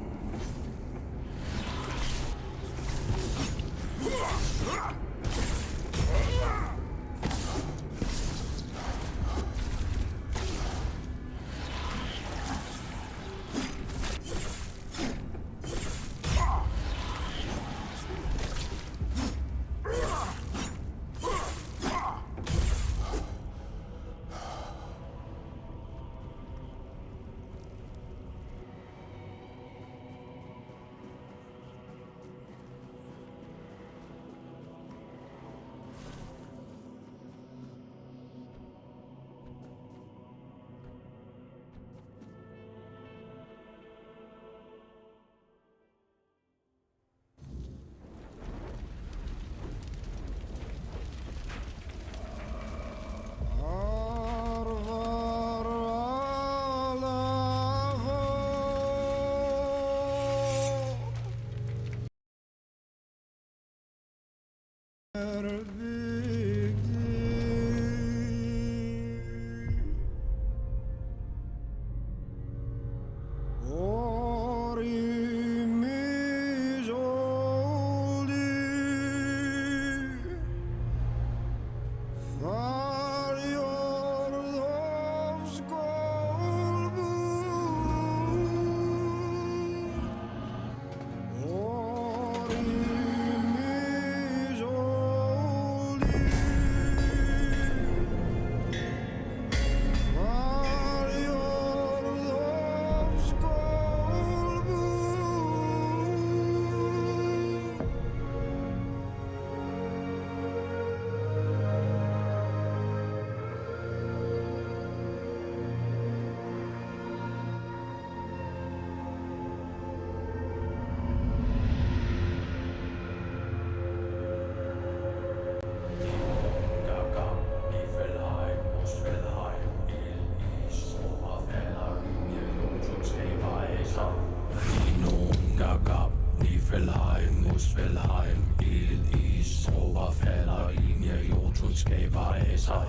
Esai,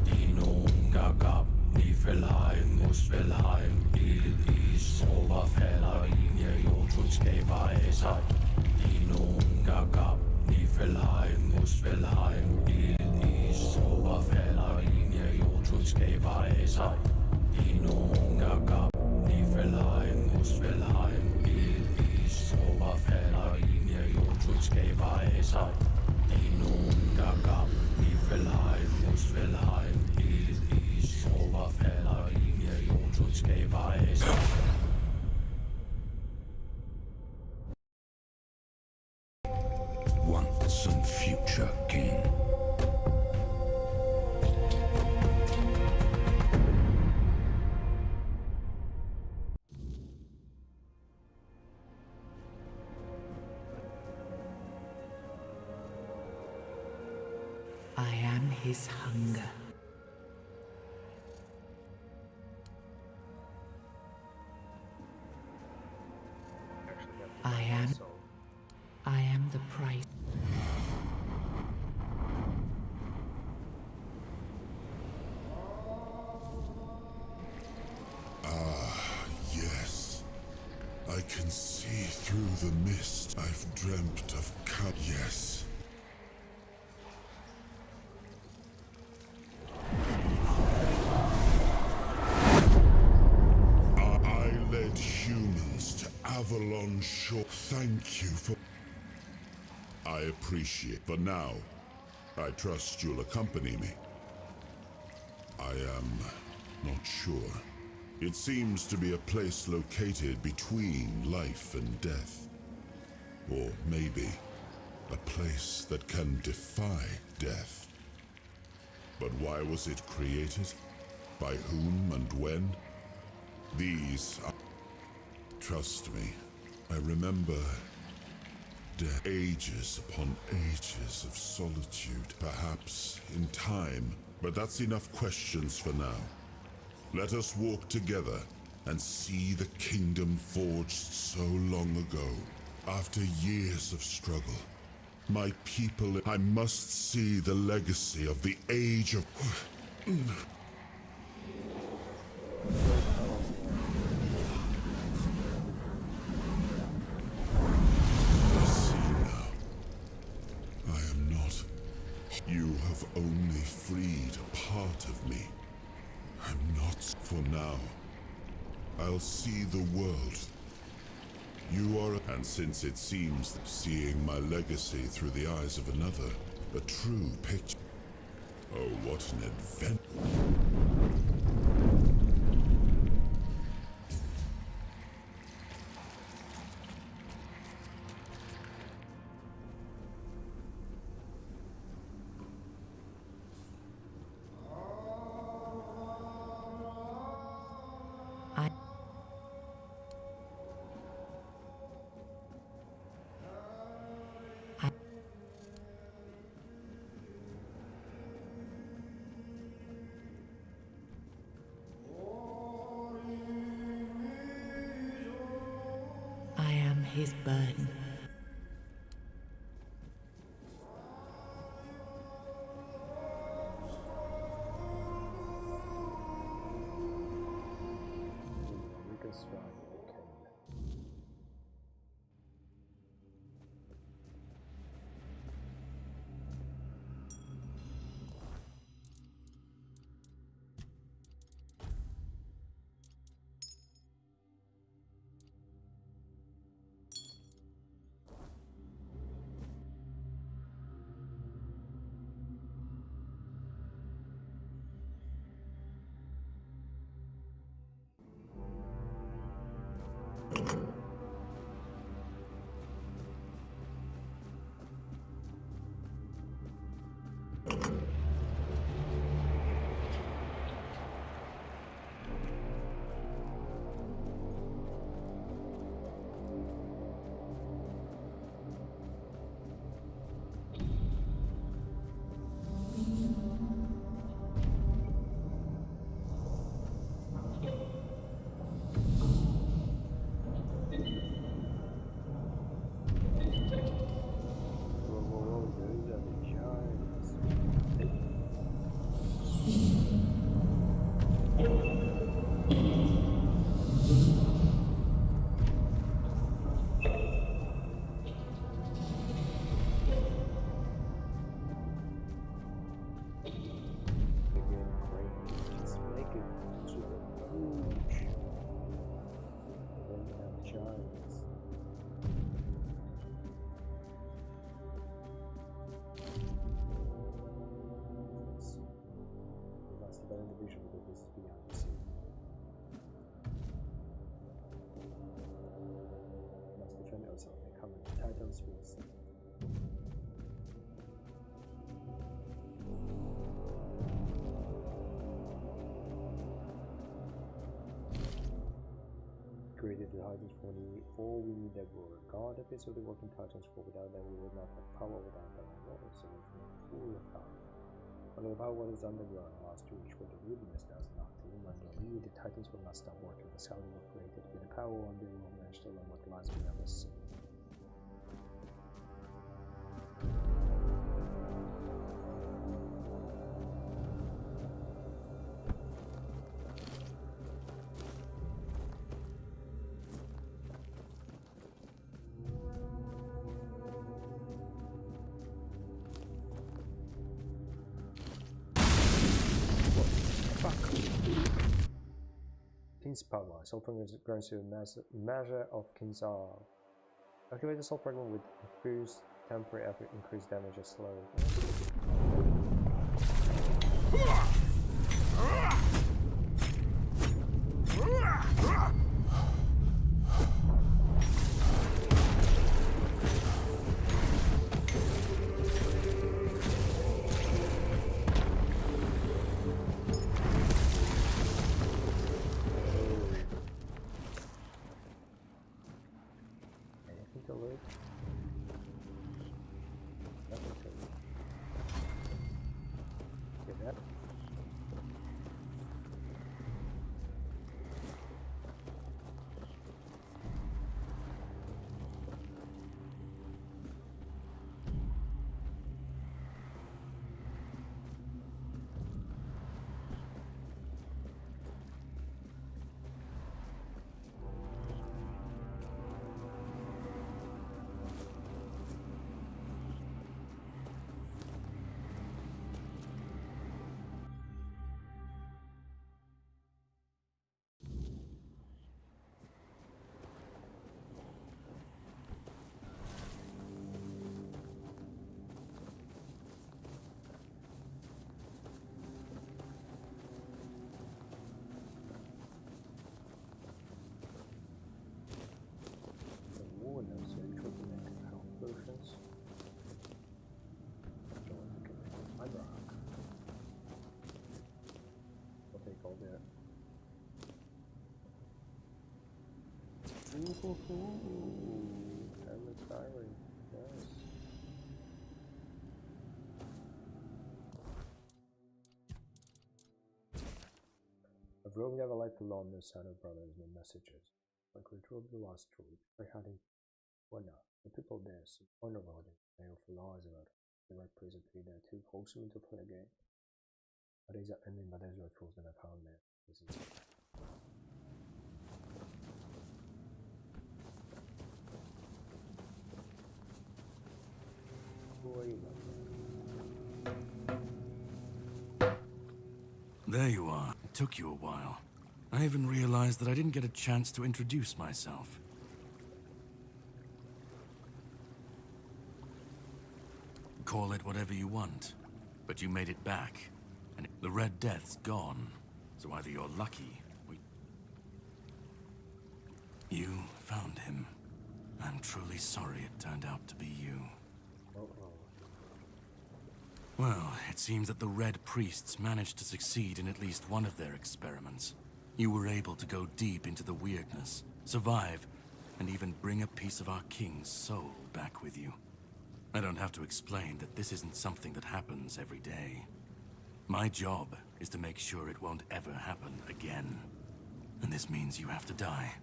Dino, Gagab, Nifelheim, Muspelheim, Is, Oberfeller, Linie, Jotutsgeber, Esai, Dino, Gagab, Nifelheim, Muspelheim, Is, Oberfeller, Linie, Jotutsgeber, Esai, Dino, Gagab, Nifelheim, Muspelheim, Is, Oberfeller, Linie, Jotutsgeber, Esai, Dino, Gagab, Nifelheim, Muspelheim, Is, Oberfeller, Linie, Jotutsgeber, Esai. Once and future king. I am his hunger. I am the price. Yes. I can see through the mist. I've dreamt of yes. I led humans to Avalon shore. Thank you for... I appreciate. For now, I trust you'll accompany me. I am not sure. It seems to be a place located between life and death. Or maybe a place that can defy death. But why was it created? By whom and when? These are... Trust me, I remember death. Ages upon ages of solitude. Perhaps in time, but that's enough questions for now. Let us walk together and see the kingdom forged so long ago. After years of struggle, my people... I must see the legacy of the age of... I see now. I am not... You have only freed a part of me. I'm not... For now, I'll see the world. You are... And since it seems that seeing my legacy through the eyes of another, a true picture... Oh, what an adventure. I am his burden. Reconstruct the king. Created the Titans for the 4 we need that were God episode working Titans for without that we would not have power without that so full of power. But about what is underground must reach what the wilderness does not. Remember, we the Titans will not stop working the how they were created with the power on their own and still on what lies beyond us. King's power. Sulfur grants you a measure of King's R. Activate the Sulfur with boost temporary effort, increase damage as slow. Timeless diary. Yes. I've roamed never liked alone, no sign of brothers, no messages. Like we drove the last road, by hiding whatnot. The people there seem honorable and they offer laws about it. The right place to be there too, forcing me to play the game. But these are ending, but there's no tools that I found there. This is There you are. It took you a while. I even realized that I didn't get a chance to introduce myself. Call it whatever you want, but you made it back, and the Red Death's gone. So either you're lucky, or you found him. I'm truly sorry it turned out to be you. Well, it seems that the Red Priests managed to succeed in at least one of their experiments. You were able to go deep into the weirdness, survive, and even bring a piece of our king's soul back with you. I don't have to explain that this isn't something that happens every day. My job is to make sure it won't ever happen again. And this means you have to die.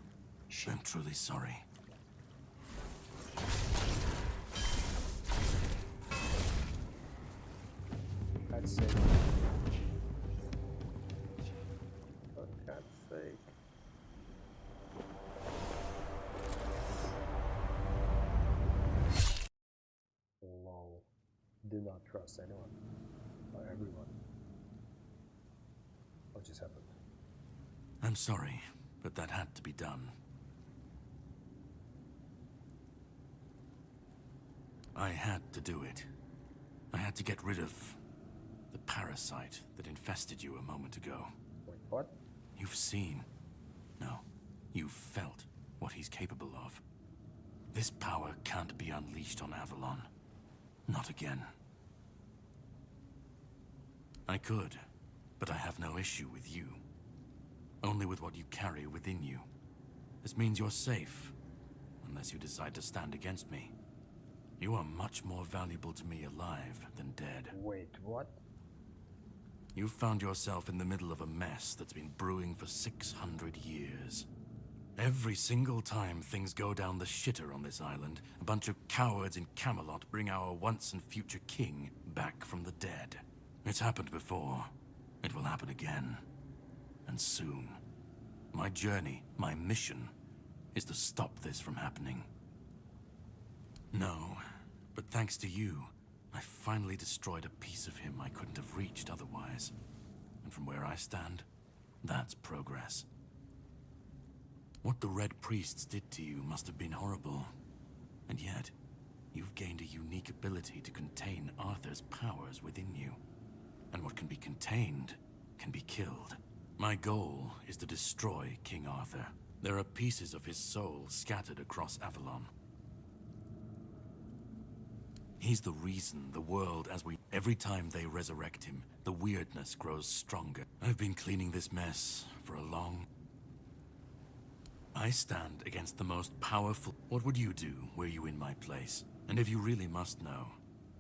I'm truly sorry. That's it. do not trust anyone or everyone. What just happened? I'm sorry, but that had to be done. I had to do it. I had to get rid of the parasite that infested you a moment ago. Wait, what? You've seen, no, you've felt what he's capable of. This power can't be unleashed on Avalon. Not again. I could, but I have no issue with you. Only with what you carry within you. This means you're safe, unless you decide to stand against me. You are much more valuable to me alive than dead. Wait, what? You've found yourself in the middle of a mess that's been brewing for 600 years. Every single time things go down the shitter on this island, a bunch of cowards in Camelot bring our once and future king back from the dead. It's happened before. It will happen again. And soon. My journey, my mission, is to stop this from happening. No, but thanks to you, I finally destroyed a piece of him I couldn't have reached otherwise. And from where I stand, that's progress. What the Red Priests did to you must have been horrible. And yet, you've gained a unique ability to contain Arthur's powers within you. And what can be contained can be killed. My goal is to destroy King Arthur. There are pieces of his soul scattered across Avalon. He's the reason the world as we... Every time they resurrect him, the weirdness grows stronger. I've been cleaning this mess for a long... I stand against the most powerful... What would you do were you in my place? And if you really must know,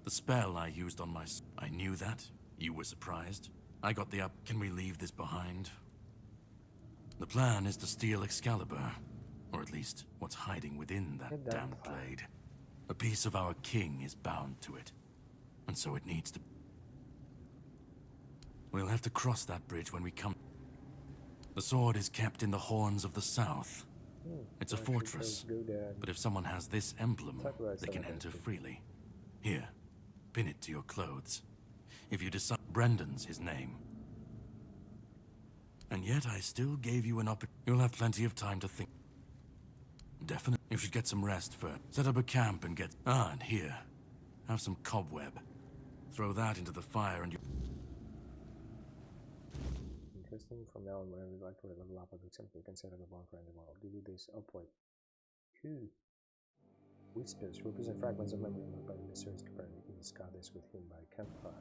the spell I used on my... I knew that. You were surprised. I got the up... Can we leave this behind? The plan is to steal Excalibur. Or at least, what's hiding within that damned blade. A piece of our king is bound to it. And so it needs to... We'll have to cross that bridge when we come... The sword is kept in the Horns of the South. It's a fortress, but if someone has this emblem, they can enter freely. Here, pin it to your clothes. If you decide... Brendan's his name. And yet I still gave you an opportunity. You'll have plenty of time to think. Definitely. You should get some rest first. Set up a camp and get... Ah, and here. Have some cobweb. Throw that into the fire and you... Interesting. From now on, whenever you like to level up, I would simply consider the bonfire in the world. Do this. Oh, wait. Who? Whispers represent fragments of memory left by the mysterious companion. He discard this with him by campfire.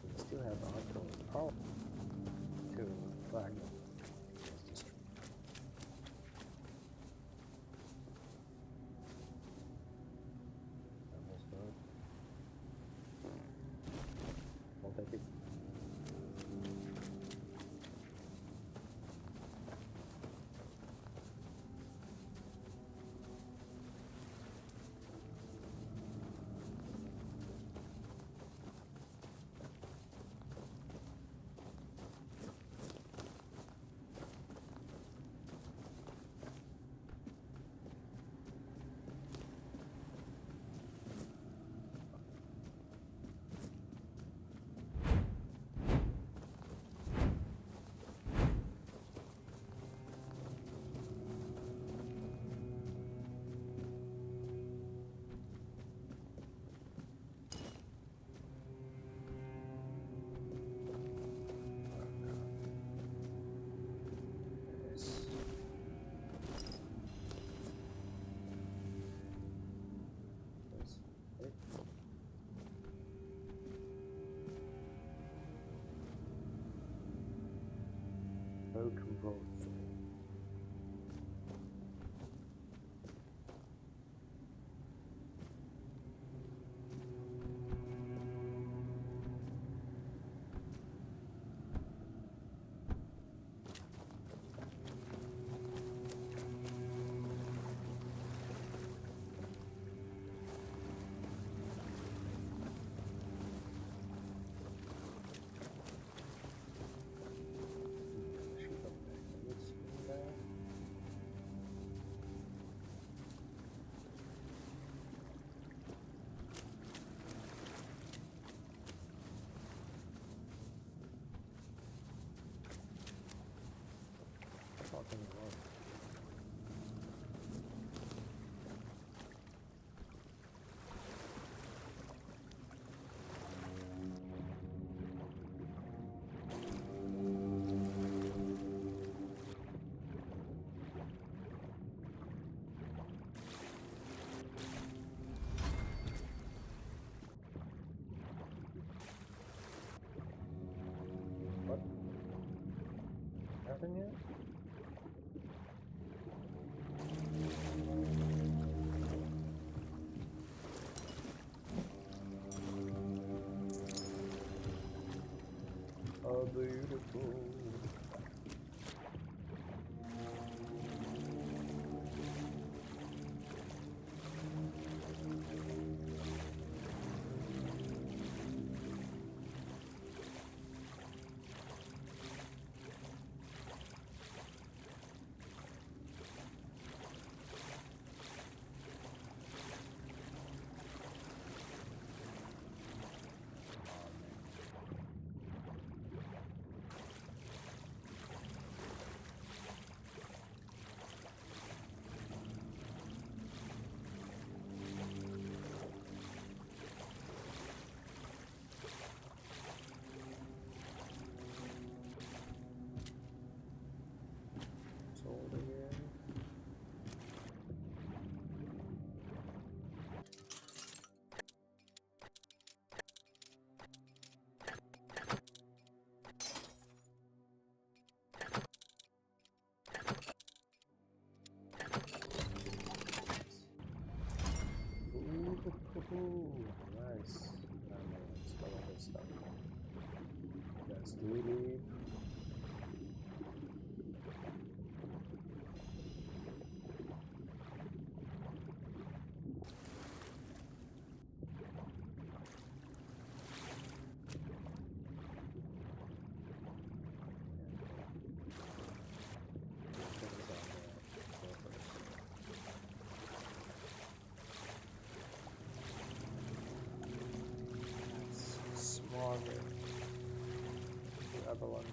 We still have Arthur power to flag them. I'll take it. Broken boat. thing was. What? Nothing yet? How beautiful. Sold again. Ooh, nice. Let's go with this stuff. That's duty. Smaller. Avalon.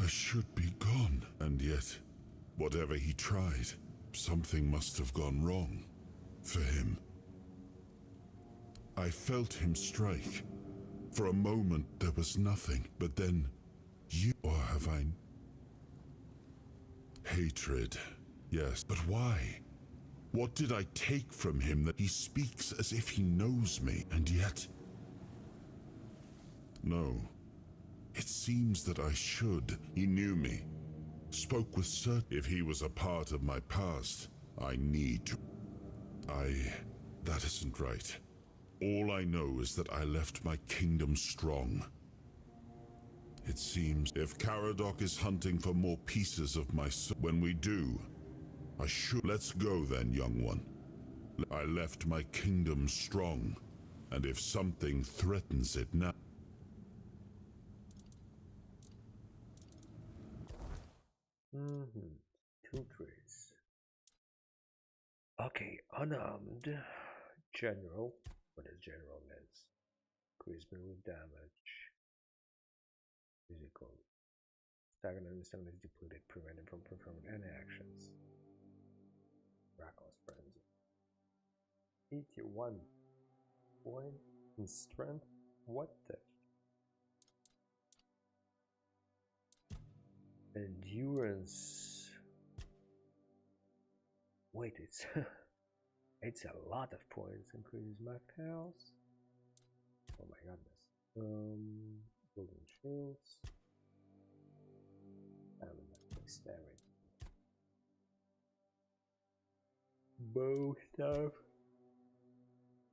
I should be gone. And yet, whatever he tried, something must have gone wrong. For him. I felt him strike. For a moment there was nothing, but then you, or have I? Hatred, yes, but why? What did I take from him that he speaks as if he knows me, and yet? No. It seems that I should. He knew me. Spoke with certainty. If he was a part of my past, I need to. That isn't right. All I know is that I left my kingdom strong. It seems if Caradoc is hunting for more pieces of my soul, when we do, I should. Let's go then, young one. I left my kingdom strong, and if something threatens it now. Two trees. Okay, unarmed general. What does general means? Increase melee damage. Physical. Stagnant enemy stamina is depleted, prevented from performing any actions. Reckless frenzy. 81 point in strength. What the? Endurance. Wait, it's it's a lot of points. Increases max health. Oh my goodness. Building shields. Dexterity. Bow stuff.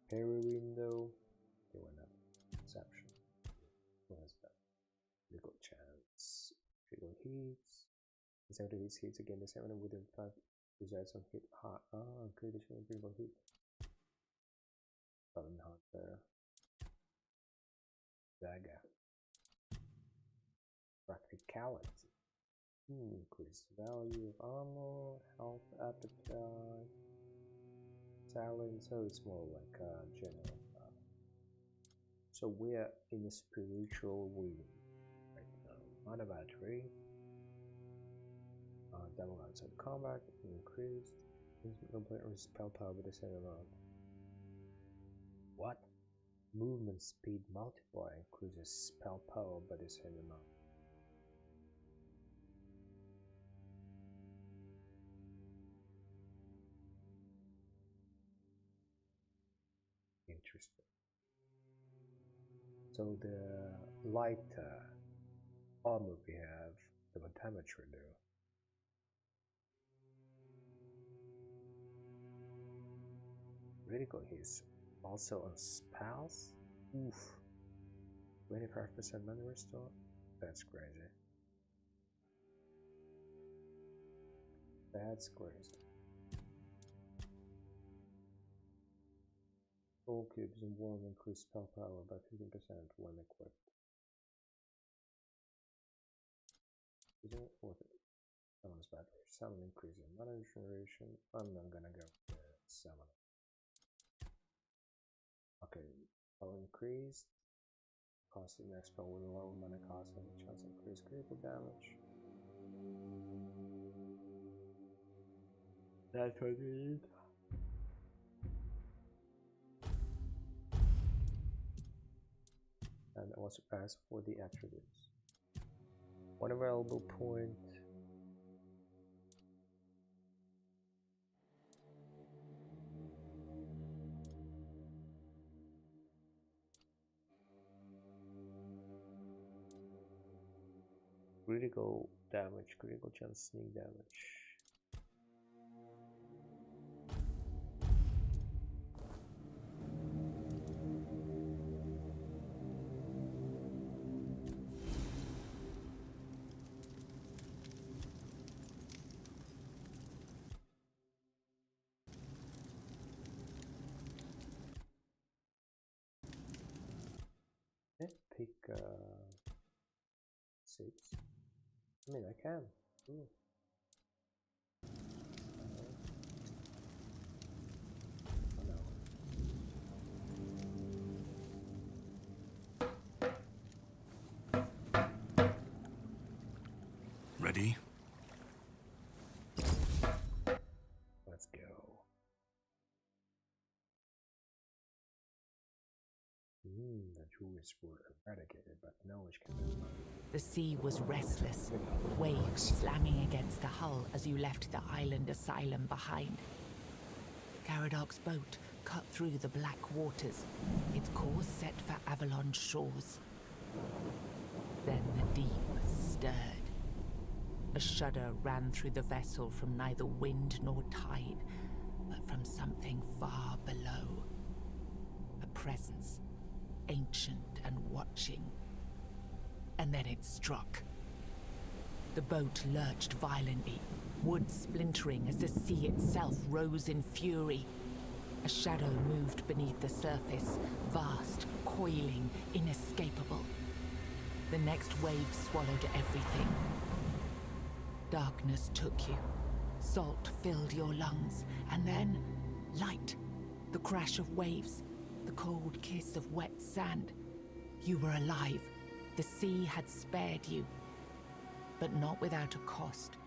Parry window. They went up. Perception. What is that? Critical chance. Critical hits. Instead of hits again the 7 within 5 results on hit. Critical hit. Southern Hunter. Dagger. Practicality. Increased value of armor, health, appetite, talent, so it's more like a general. So we're in a spiritual wing right now. On a battery. Double outside combat, increased. No player spell power with the same amount. What? Movement speed multiplier increases spell power by the same amount. Interesting. So the lighter armor we have, the more damage we do. Critical hits also on spells. Oof. 25% mana restore. That's crazy. That's crazy. All cubes and one increase spell power by 15% when equipped. Is it worth it? Someone's battery. 7 increase in mana generation. I'm not gonna go with 7. Okay, power increased. Cost the next spell with low mana cost and chance increase critical damage. That's what we need. And also ask for the attributes. One available point. Critical damage, critical chance sneak damage. Pick 6. I mean, I can. Ooh. Oh, no. tourists were eradicated, but knowledge can be found. The sea was restless, waves slamming against the hull as you left the island asylum behind. Caradoc's boat cut through the black waters, its course set for Avalon's shores. Then the deep stirred. A shudder ran through the vessel from neither wind nor tide, but from something far below. A presence, ancient and watching. And then it struck. The boat lurched violently, wood splintering as the sea itself rose in fury. A shadow moved beneath the surface, vast, coiling, inescapable. The next wave swallowed everything. Darkness took you. Salt filled your lungs, and then light. The crash of waves, the cold kiss of wet sand. You were alive. The sea had spared you, but not without a cost.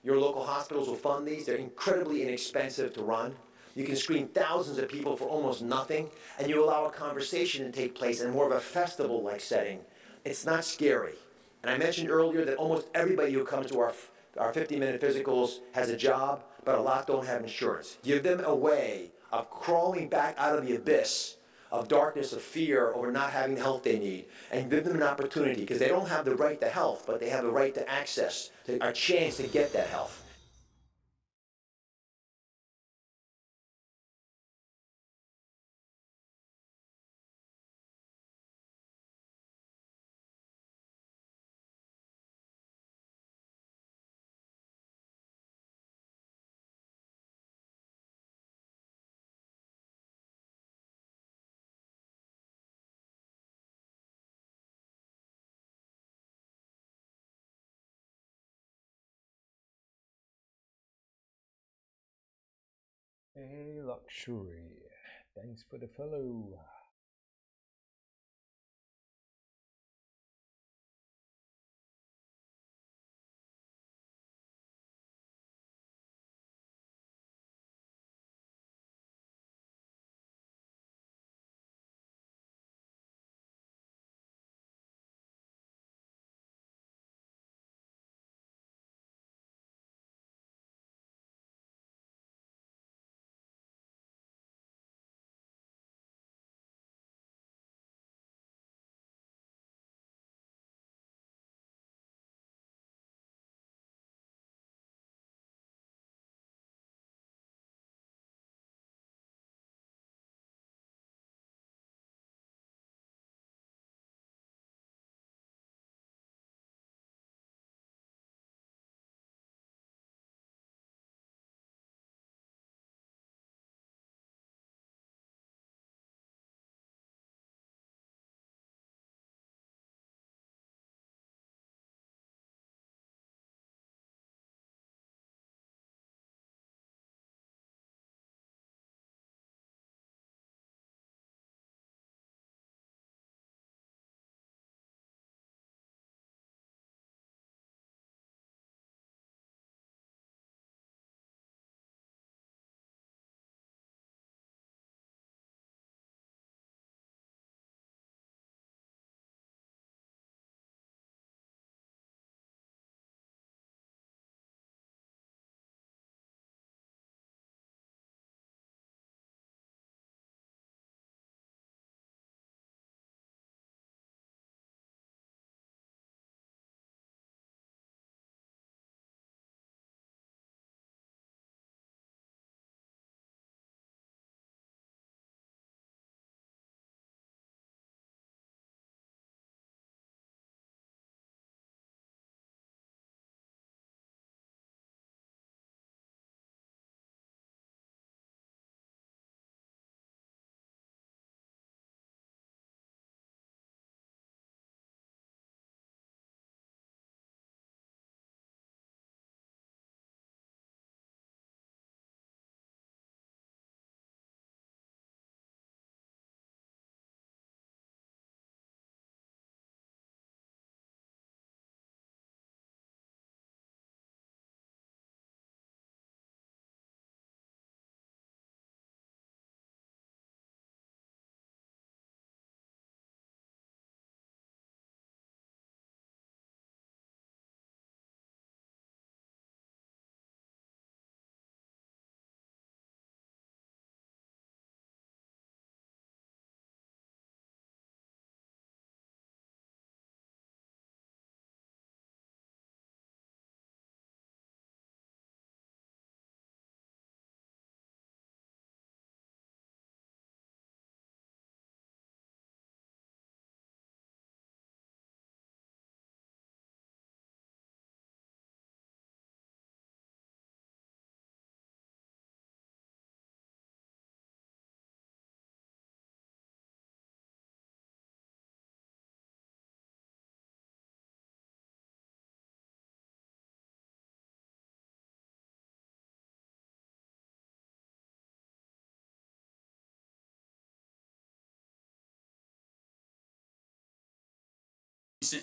Your local hospitals will fund these. They're incredibly inexpensive to run. You can screen thousands of people for almost nothing, and you allow a conversation to take place in more of a festival-like setting. It's not scary. And I mentioned earlier that almost everybody who comes to our 50-minute physicals has a job, but a lot don't have insurance. Give them a way of crawling back out of the abyss of darkness, of fear over not having the health they need, and give them an opportunity, because they don't have the right to health, but they have the right to access, to a chance to get that health. Hey, Luxury. Thanks for the follow.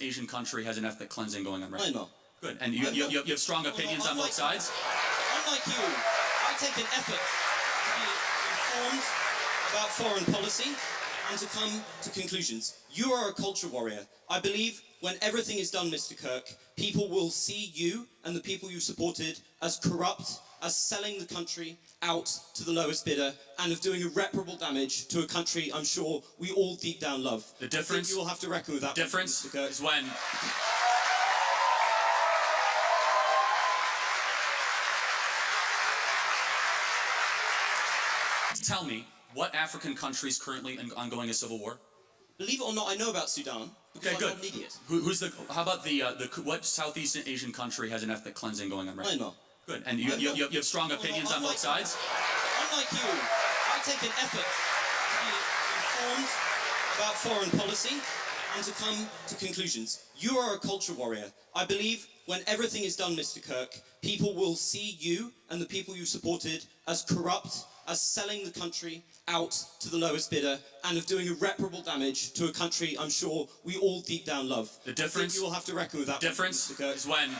Asian country has an ethnic cleansing going on right now. I know. Good. And you have strong opinions on both sides? Unlike you, I take an effort to be informed about foreign policy and to come to conclusions. You are a culture warrior. I believe when everything is done, Mr. Kirk, people will see you and the people you supported as corrupt, as selling the country out to the lowest bidder, and of doing irreparable damage to a country I'm sure we all deep down love. The difference? You will have to reckon with that. Difference Mr. Kirk. is when... Tell me, what African country is currently ongoing a civil war? Believe it or not, I know about Sudan. Okay, I'm good. not an idiot. How about what Southeast Asian country has an ethnic cleansing going on right now? Myanmar. Good. And you have strong opinions on both sides? Unlike you, I take an effort to be informed about foreign policy and to come to conclusions. You are a culture warrior. I believe when everything is done, Mr. Kirk, people will see you and the people you supported as corrupt, as selling the country out to the lowest bidder, and of doing irreparable damage to a country I'm sure we all deep down love. The difference? You will have to reckon with that. Difference Mr. Kirk. is when...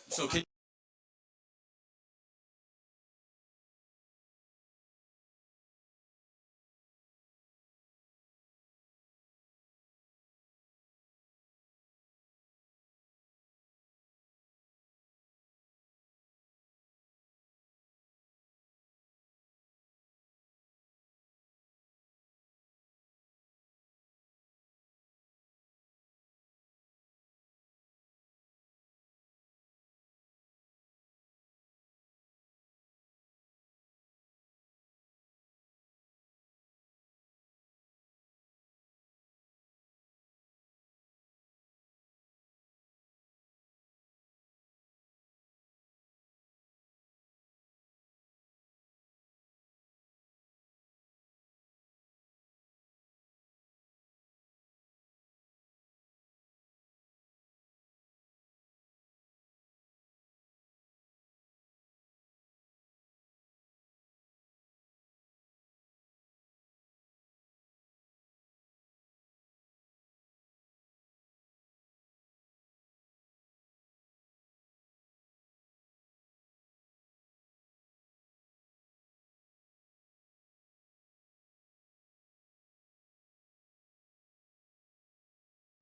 So can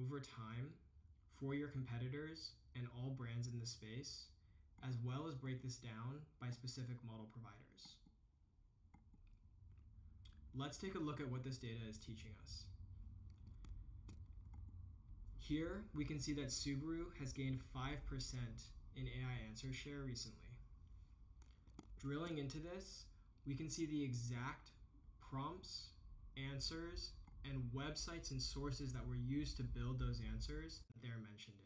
over time for your competitors and all brands in the space, as well as break this down by specific model providers. Let's take a look at what this data is teaching us. Here, we can see that Subaru has gained 5% in AI answer share recently. Drilling into this, we can see the exact prompts, answers, and websites and sources that were used to build those answers that they're mentioned in.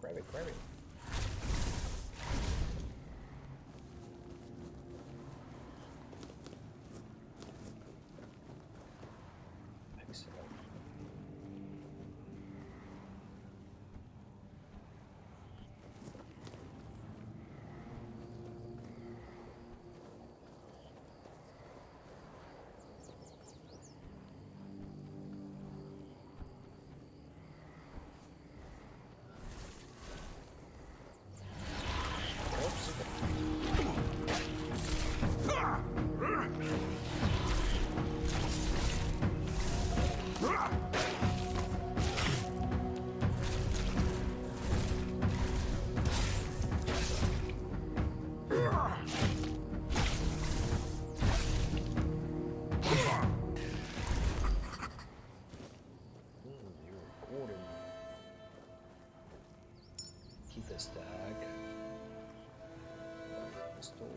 grab it, grab it. Excellent. Keep a stack. Stone.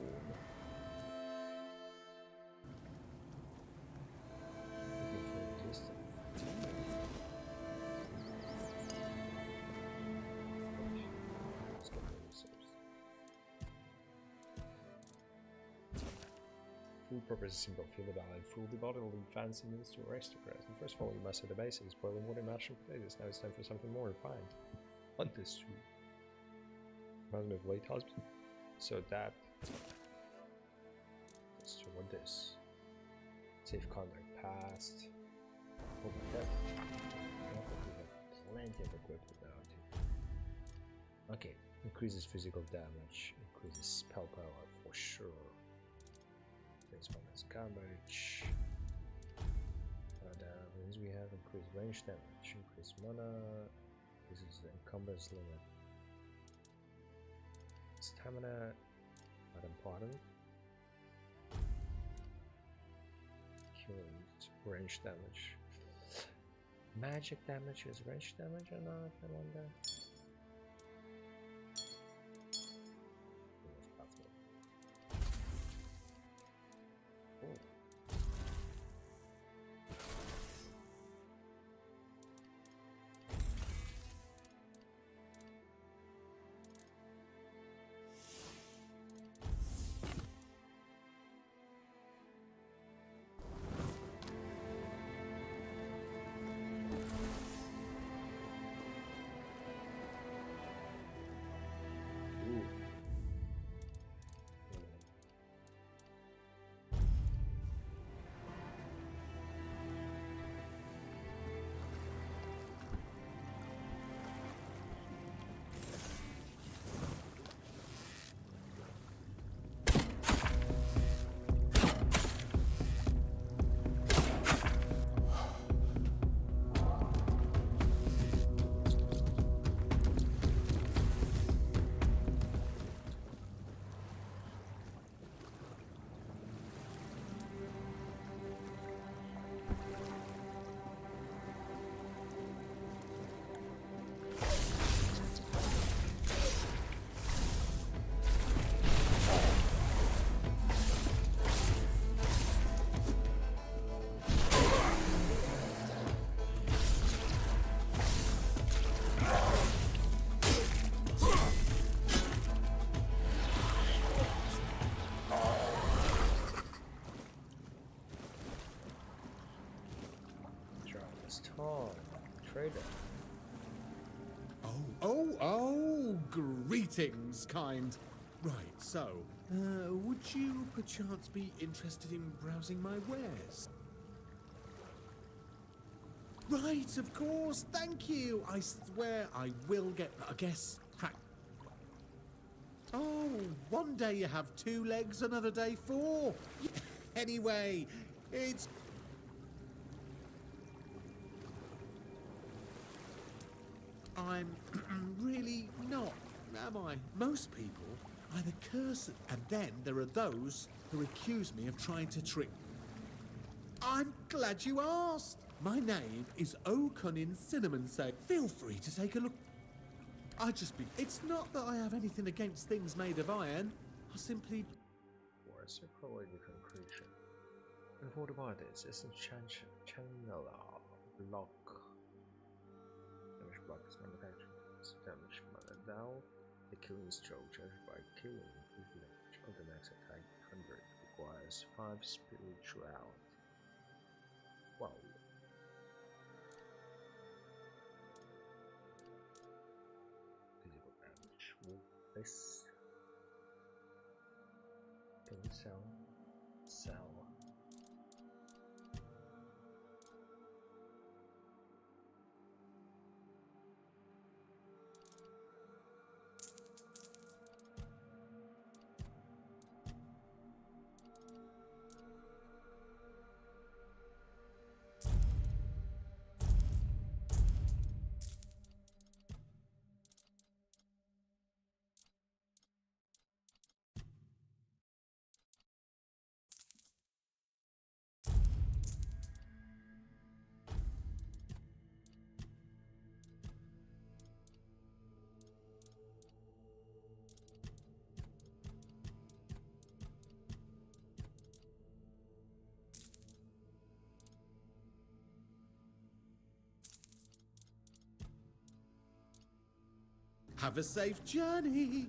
Looking for resistance. Let's get the resource. Food purpose is simple. Fill the ballot. Fool the bottle in fancy meals to aristocrats. And first of all, you must have the basics. Boiling water, mashed potatoes. Now it's time for something more refined. Hunt this food. Husband of late husband. So that. Let's do what this. Safe conduct passed. Oh my god. We have plenty of equipment now too. Okay. Increases physical damage. Increases spell power for sure. This one has coverage. Means we have increased range damage. Increased mana. This is the encumbrance limit. Stamina, not important. Kills range damage. Magic damage is range damage or not? I wonder. Oh. Trader. Oh, greetings, kind. Right, so, would you perchance be interested in browsing my wares? Right, of course, thank you. I swear I will get, I guess, crack. Oh, one day you have 2 legs, another day 4. Anyway, it's... I'm really not, am I? Most people either curse and then there are those who accuse me of trying to trick. I'm glad you asked. My name is O'Cunnin Cinnamon Say. Feel free to take a look. It's not that I have anything against things made of iron. I simply... What's a probably different creature? And what about this? Isn't channel block? Damage block is manufactured. Damage mana Spell. The killing stroke charged by killing privilege on the next attack 100 requires 5 spirituality. Wow. Physical damage with this. Can we sell? Sell. Have a safe journey!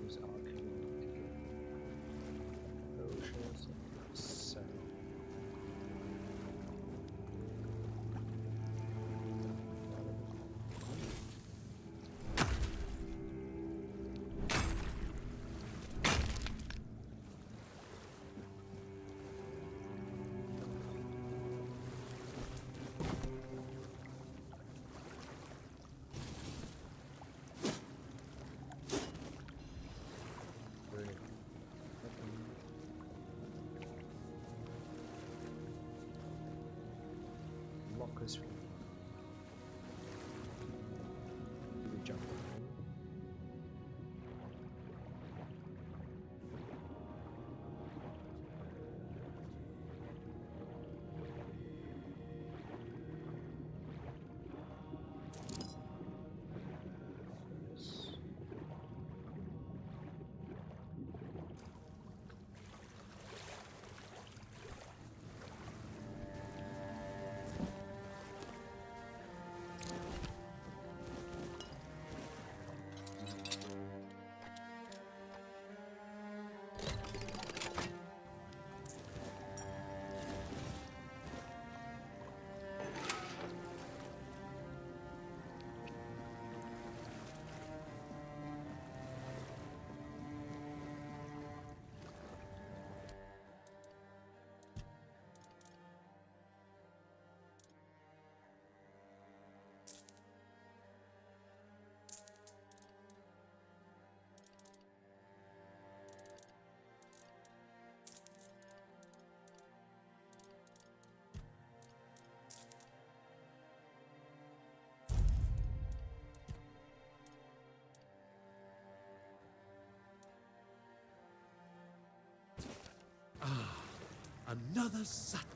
Use alchemy to get potions and sell. Lockers. We jump in. Yes. Another Saturn.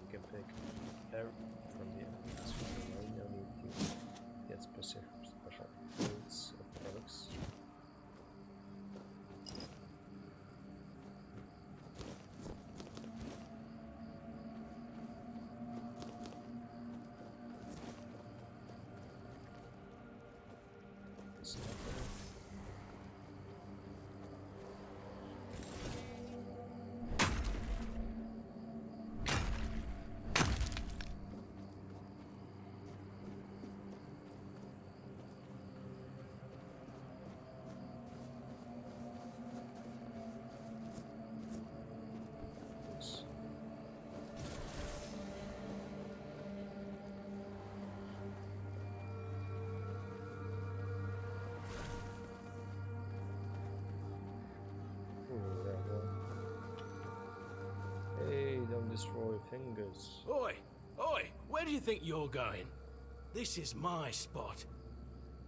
You can pick air from the enemies from the line. No need to get special points of perks. It's nothing. Hey, don't destroy fingers. Oi! Oi! Where do you think you're going? This is my spot.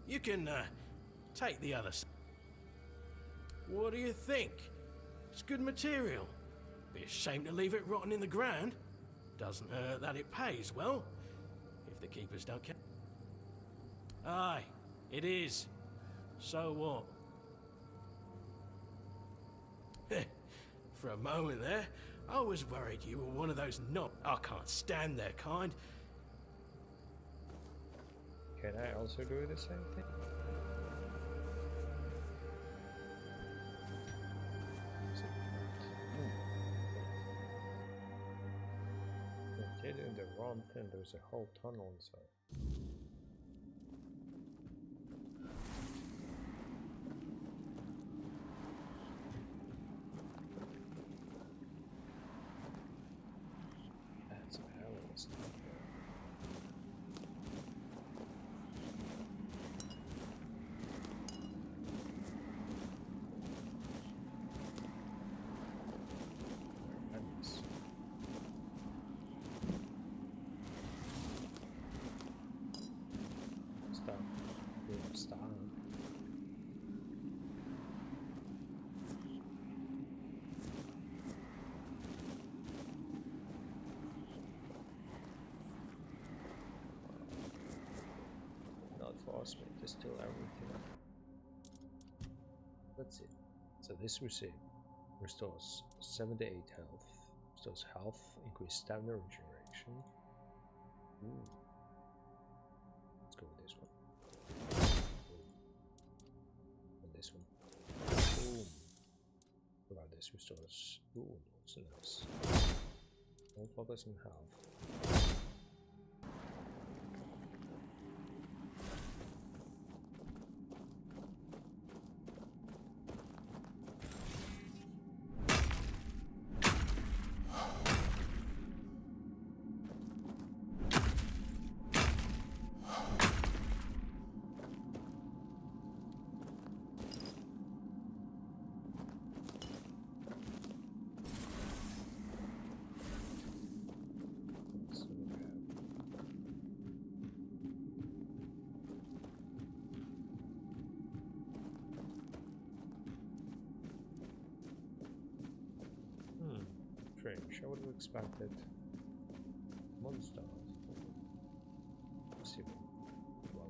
You can, take the other side. What do you think? It's good material. Be a shame to leave it rotting in the ground. Doesn't hurt that it pays well, if the keepers don't care. Aye, it is. So what? For a moment there, I was worried you were one of those I can't stand their kind. Can I also do the same thing? You're doing the wrong thing. There's a whole tunnel inside. That's perilous. Stop. Not force me to steal everything. Let's see. So this restores 78 health, restores health, increase stamina regeneration. Ooh. Let's go with this one. And this one. Boom. What about this? Restores. Ooh, also nice. Don't focus on health. Strange, I would have expected monsters. Let's see. Voila.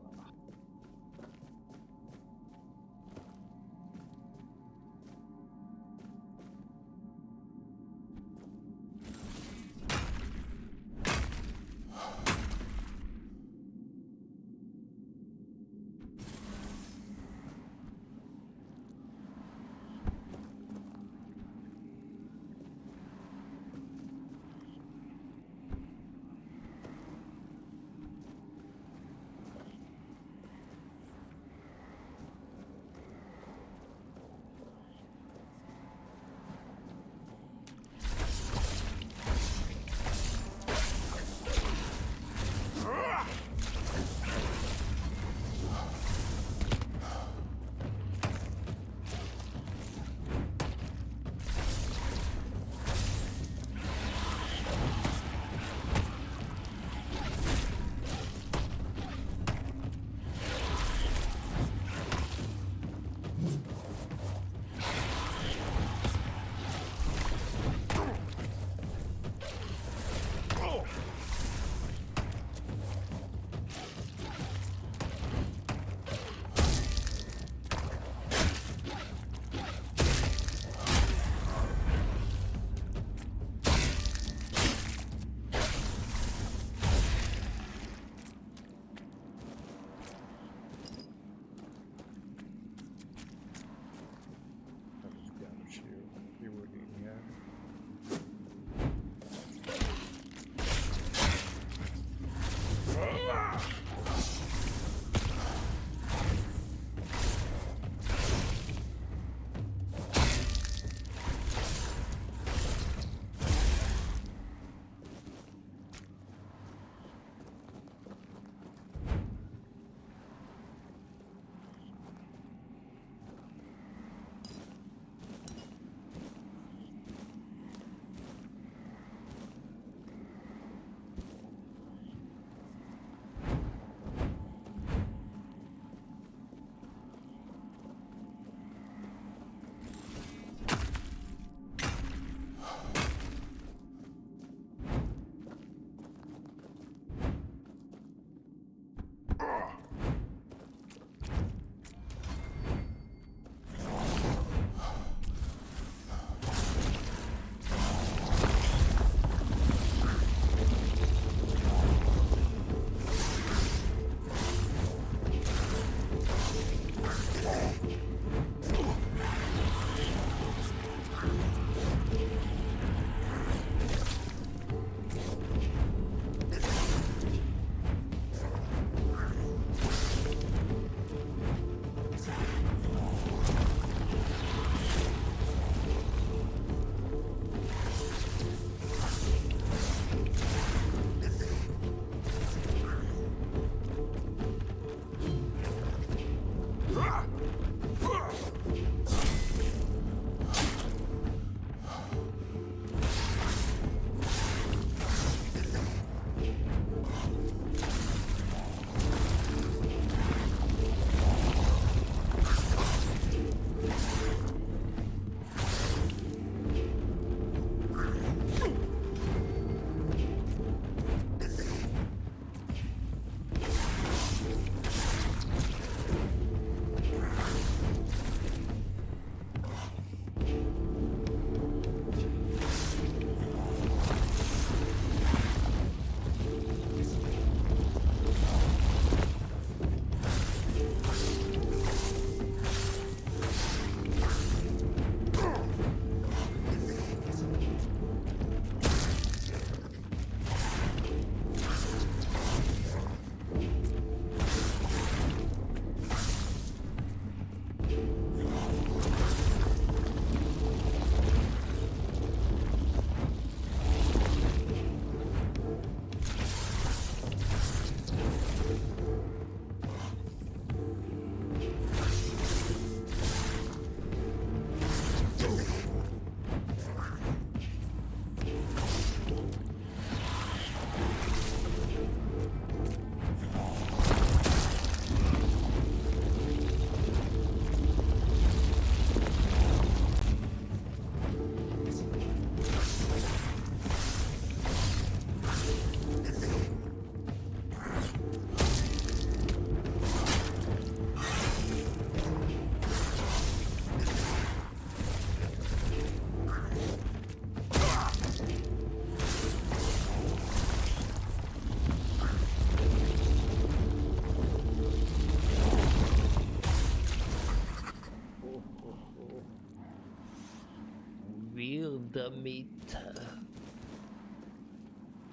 the meat.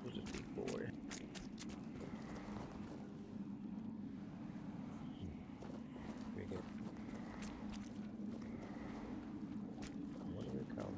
Who's a big boy? What do we count?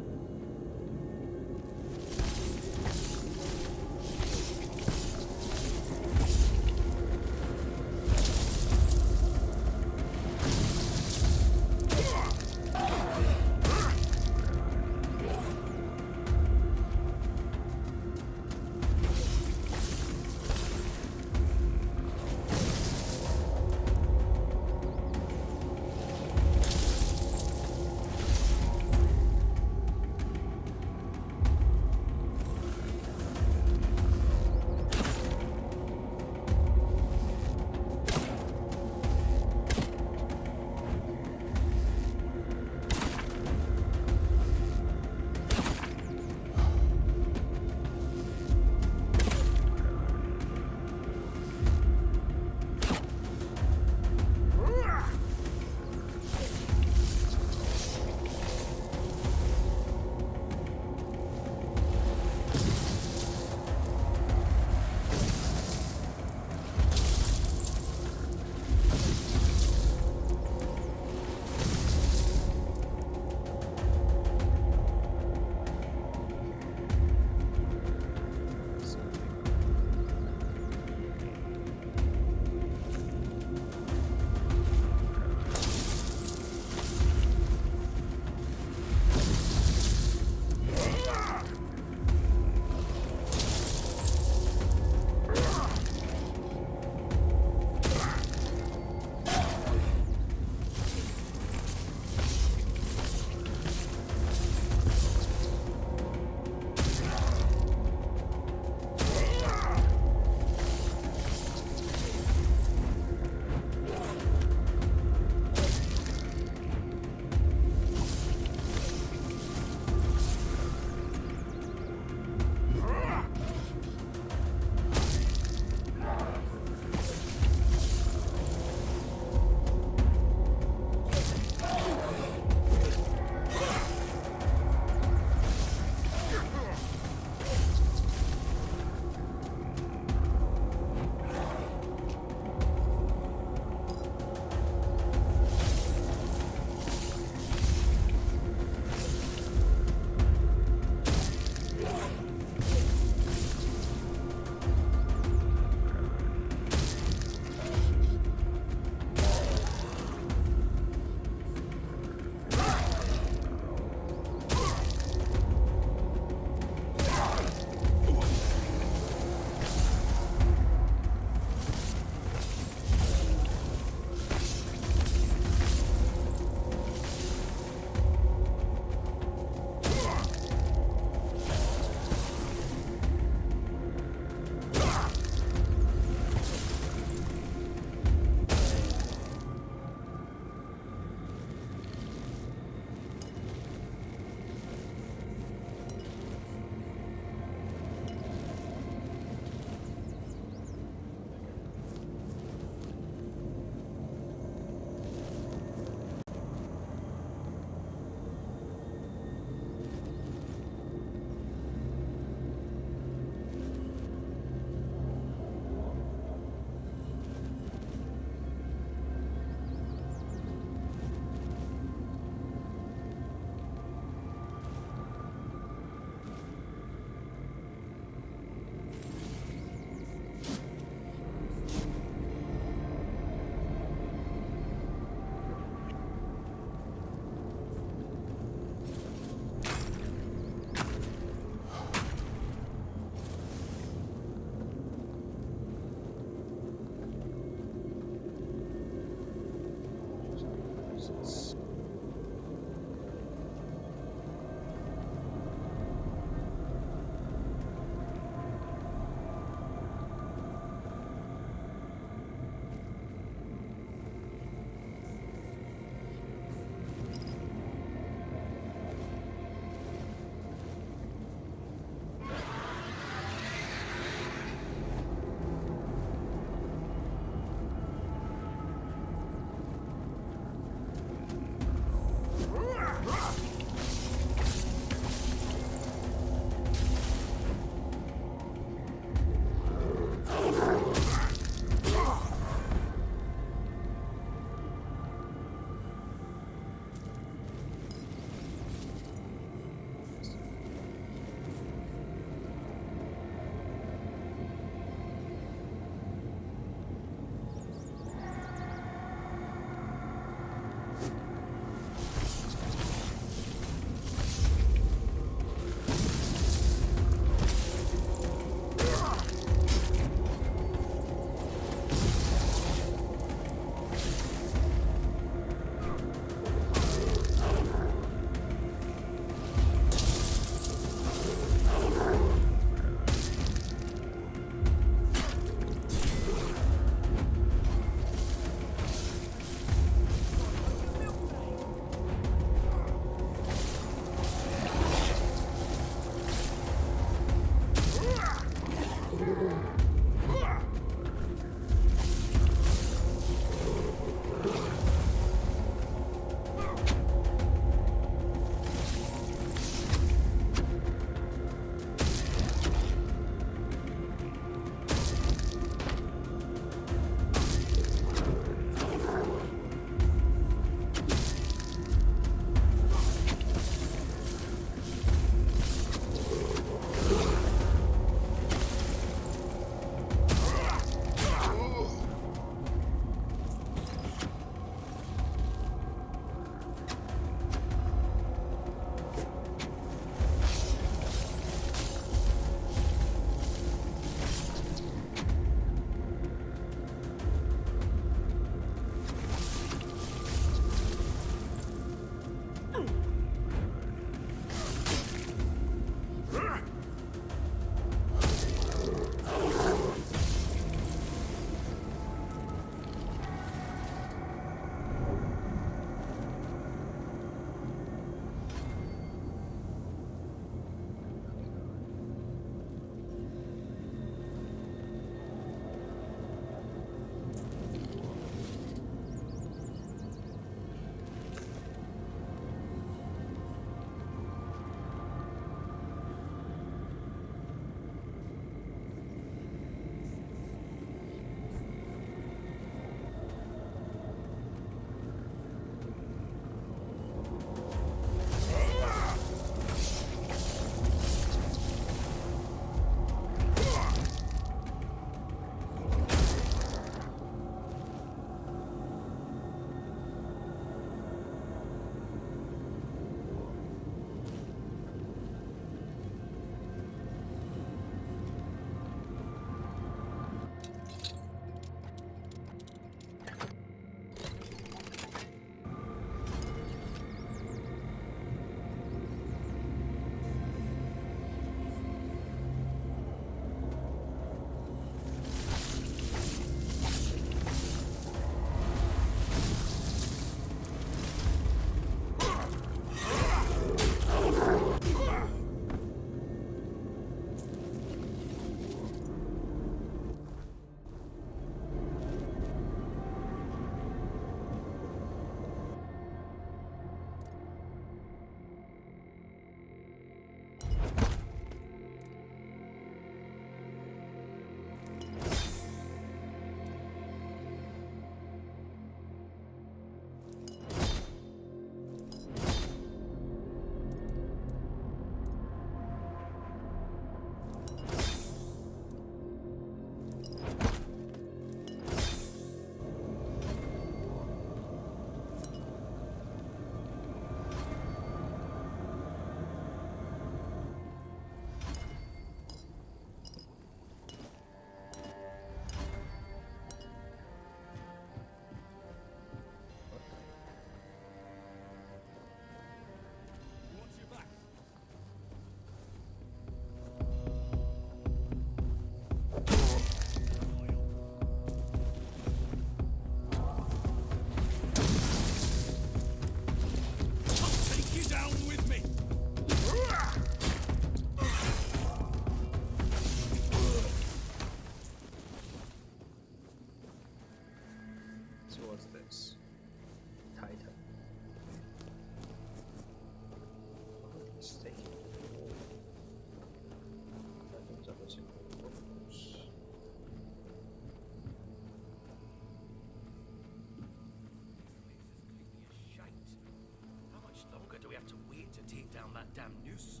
damn noose?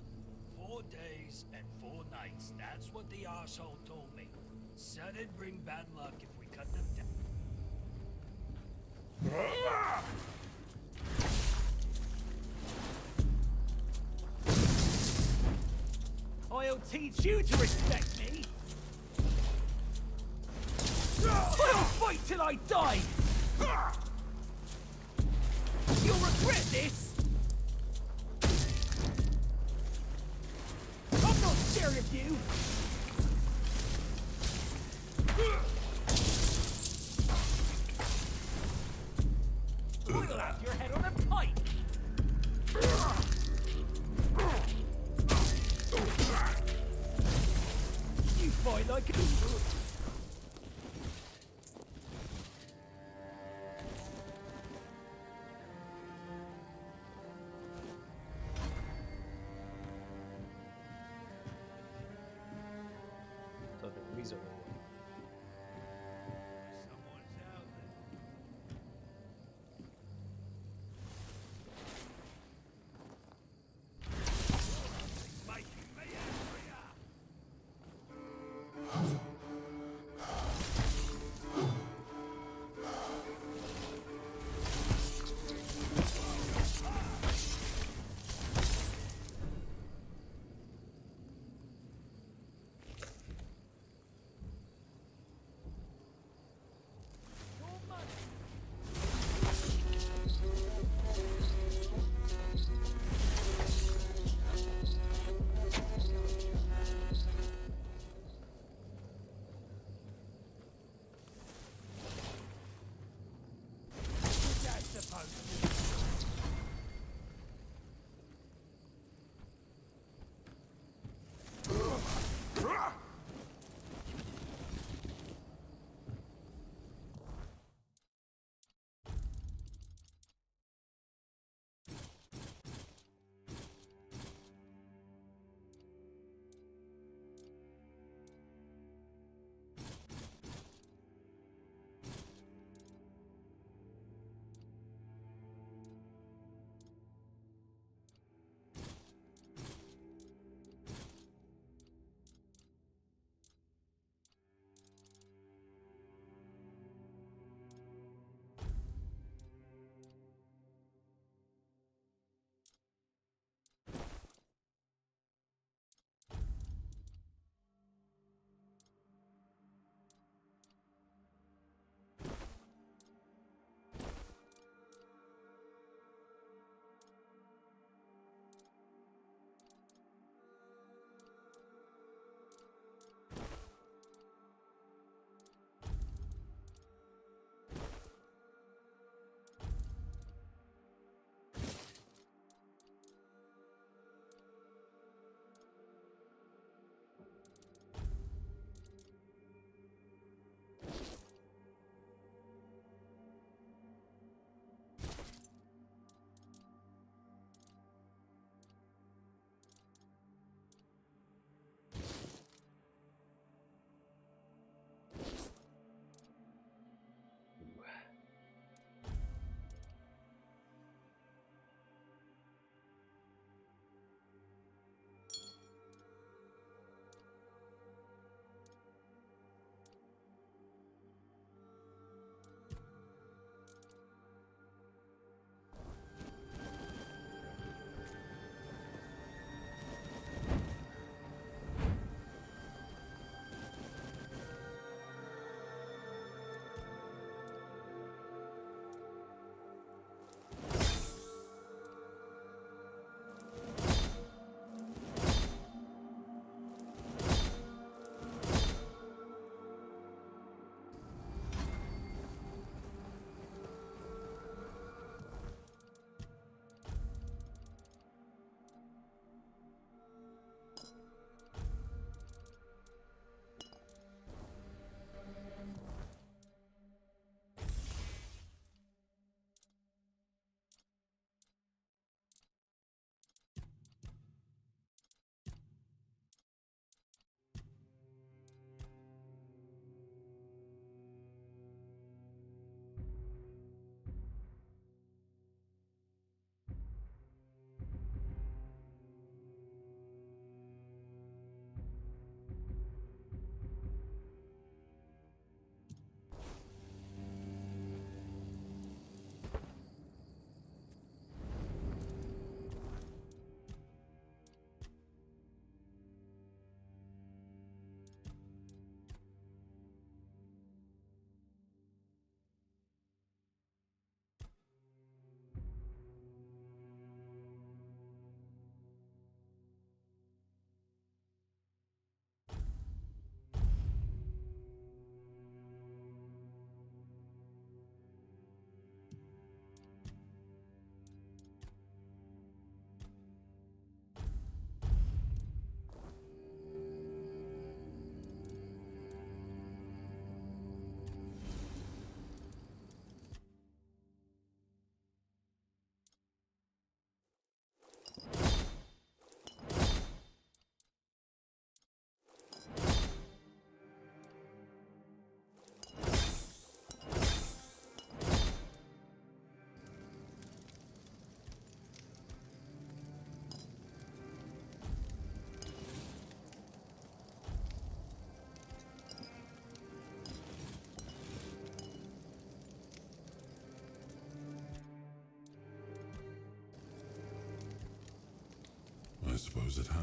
4 days and 4 nights. That's what the arsehole told me. Said it'd bring bad luck if we cut them down. I'll teach you to respect me. I'll fight till I die. You'll regret this. I'm not scared of you. I'll have your head on a pike. You fight like a... So the wizard.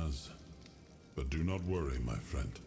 has. But do not worry, my friend.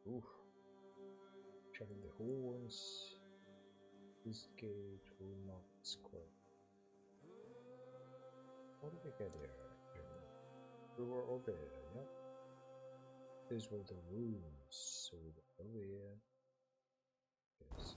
Oof. Checking the horns. This gate will not square. How did we get here? We were over here, yeah? These were the rooms, so we were over here. Yes.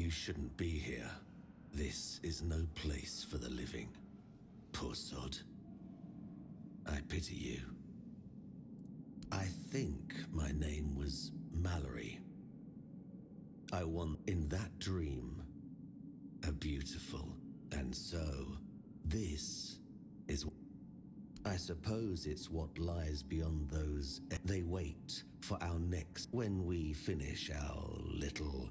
You shouldn't be here. This is no place for the living. Poor sod. I pity you. I think my name was Mallory. I want in that dream a beautiful, and so this is. I suppose it's what lies beyond those. They wait for our next when we finish our little.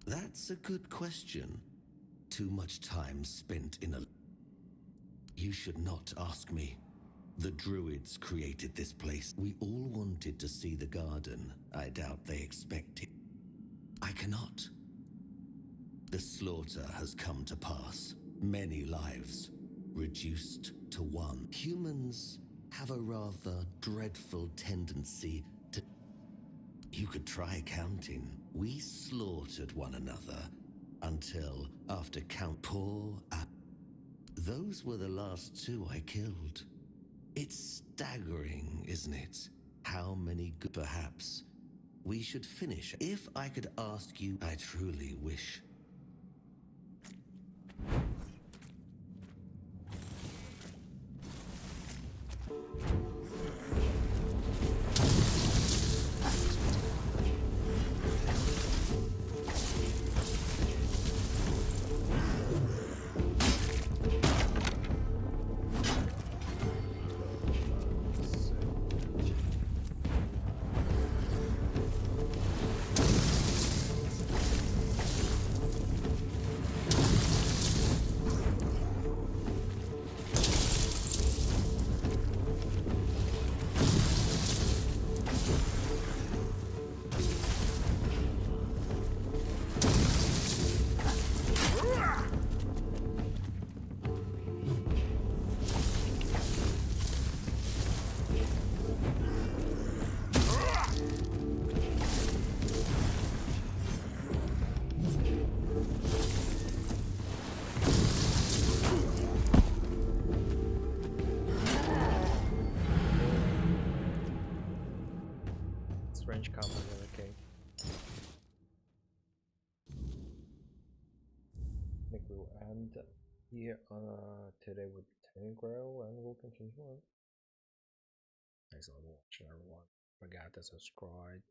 That's a good question. Too much time spent in a. You should not ask me. The Druids created this place. We all wanted to see the garden. I doubt they expected. I cannot. The slaughter has come to pass. Many lives reduced to one. Humans have a rather dreadful tendency to. You could try counting. We slaughtered one another until, after count, those were the last two I killed. It's staggering, isn't it? How many good. Perhaps we should finish. If I could ask you, I truly wish. Strange combo there, okay. I think we'll end here today with Tainted GRAIL, and we'll continue on. Thanks a lot for watching, everyone. Forget to subscribe.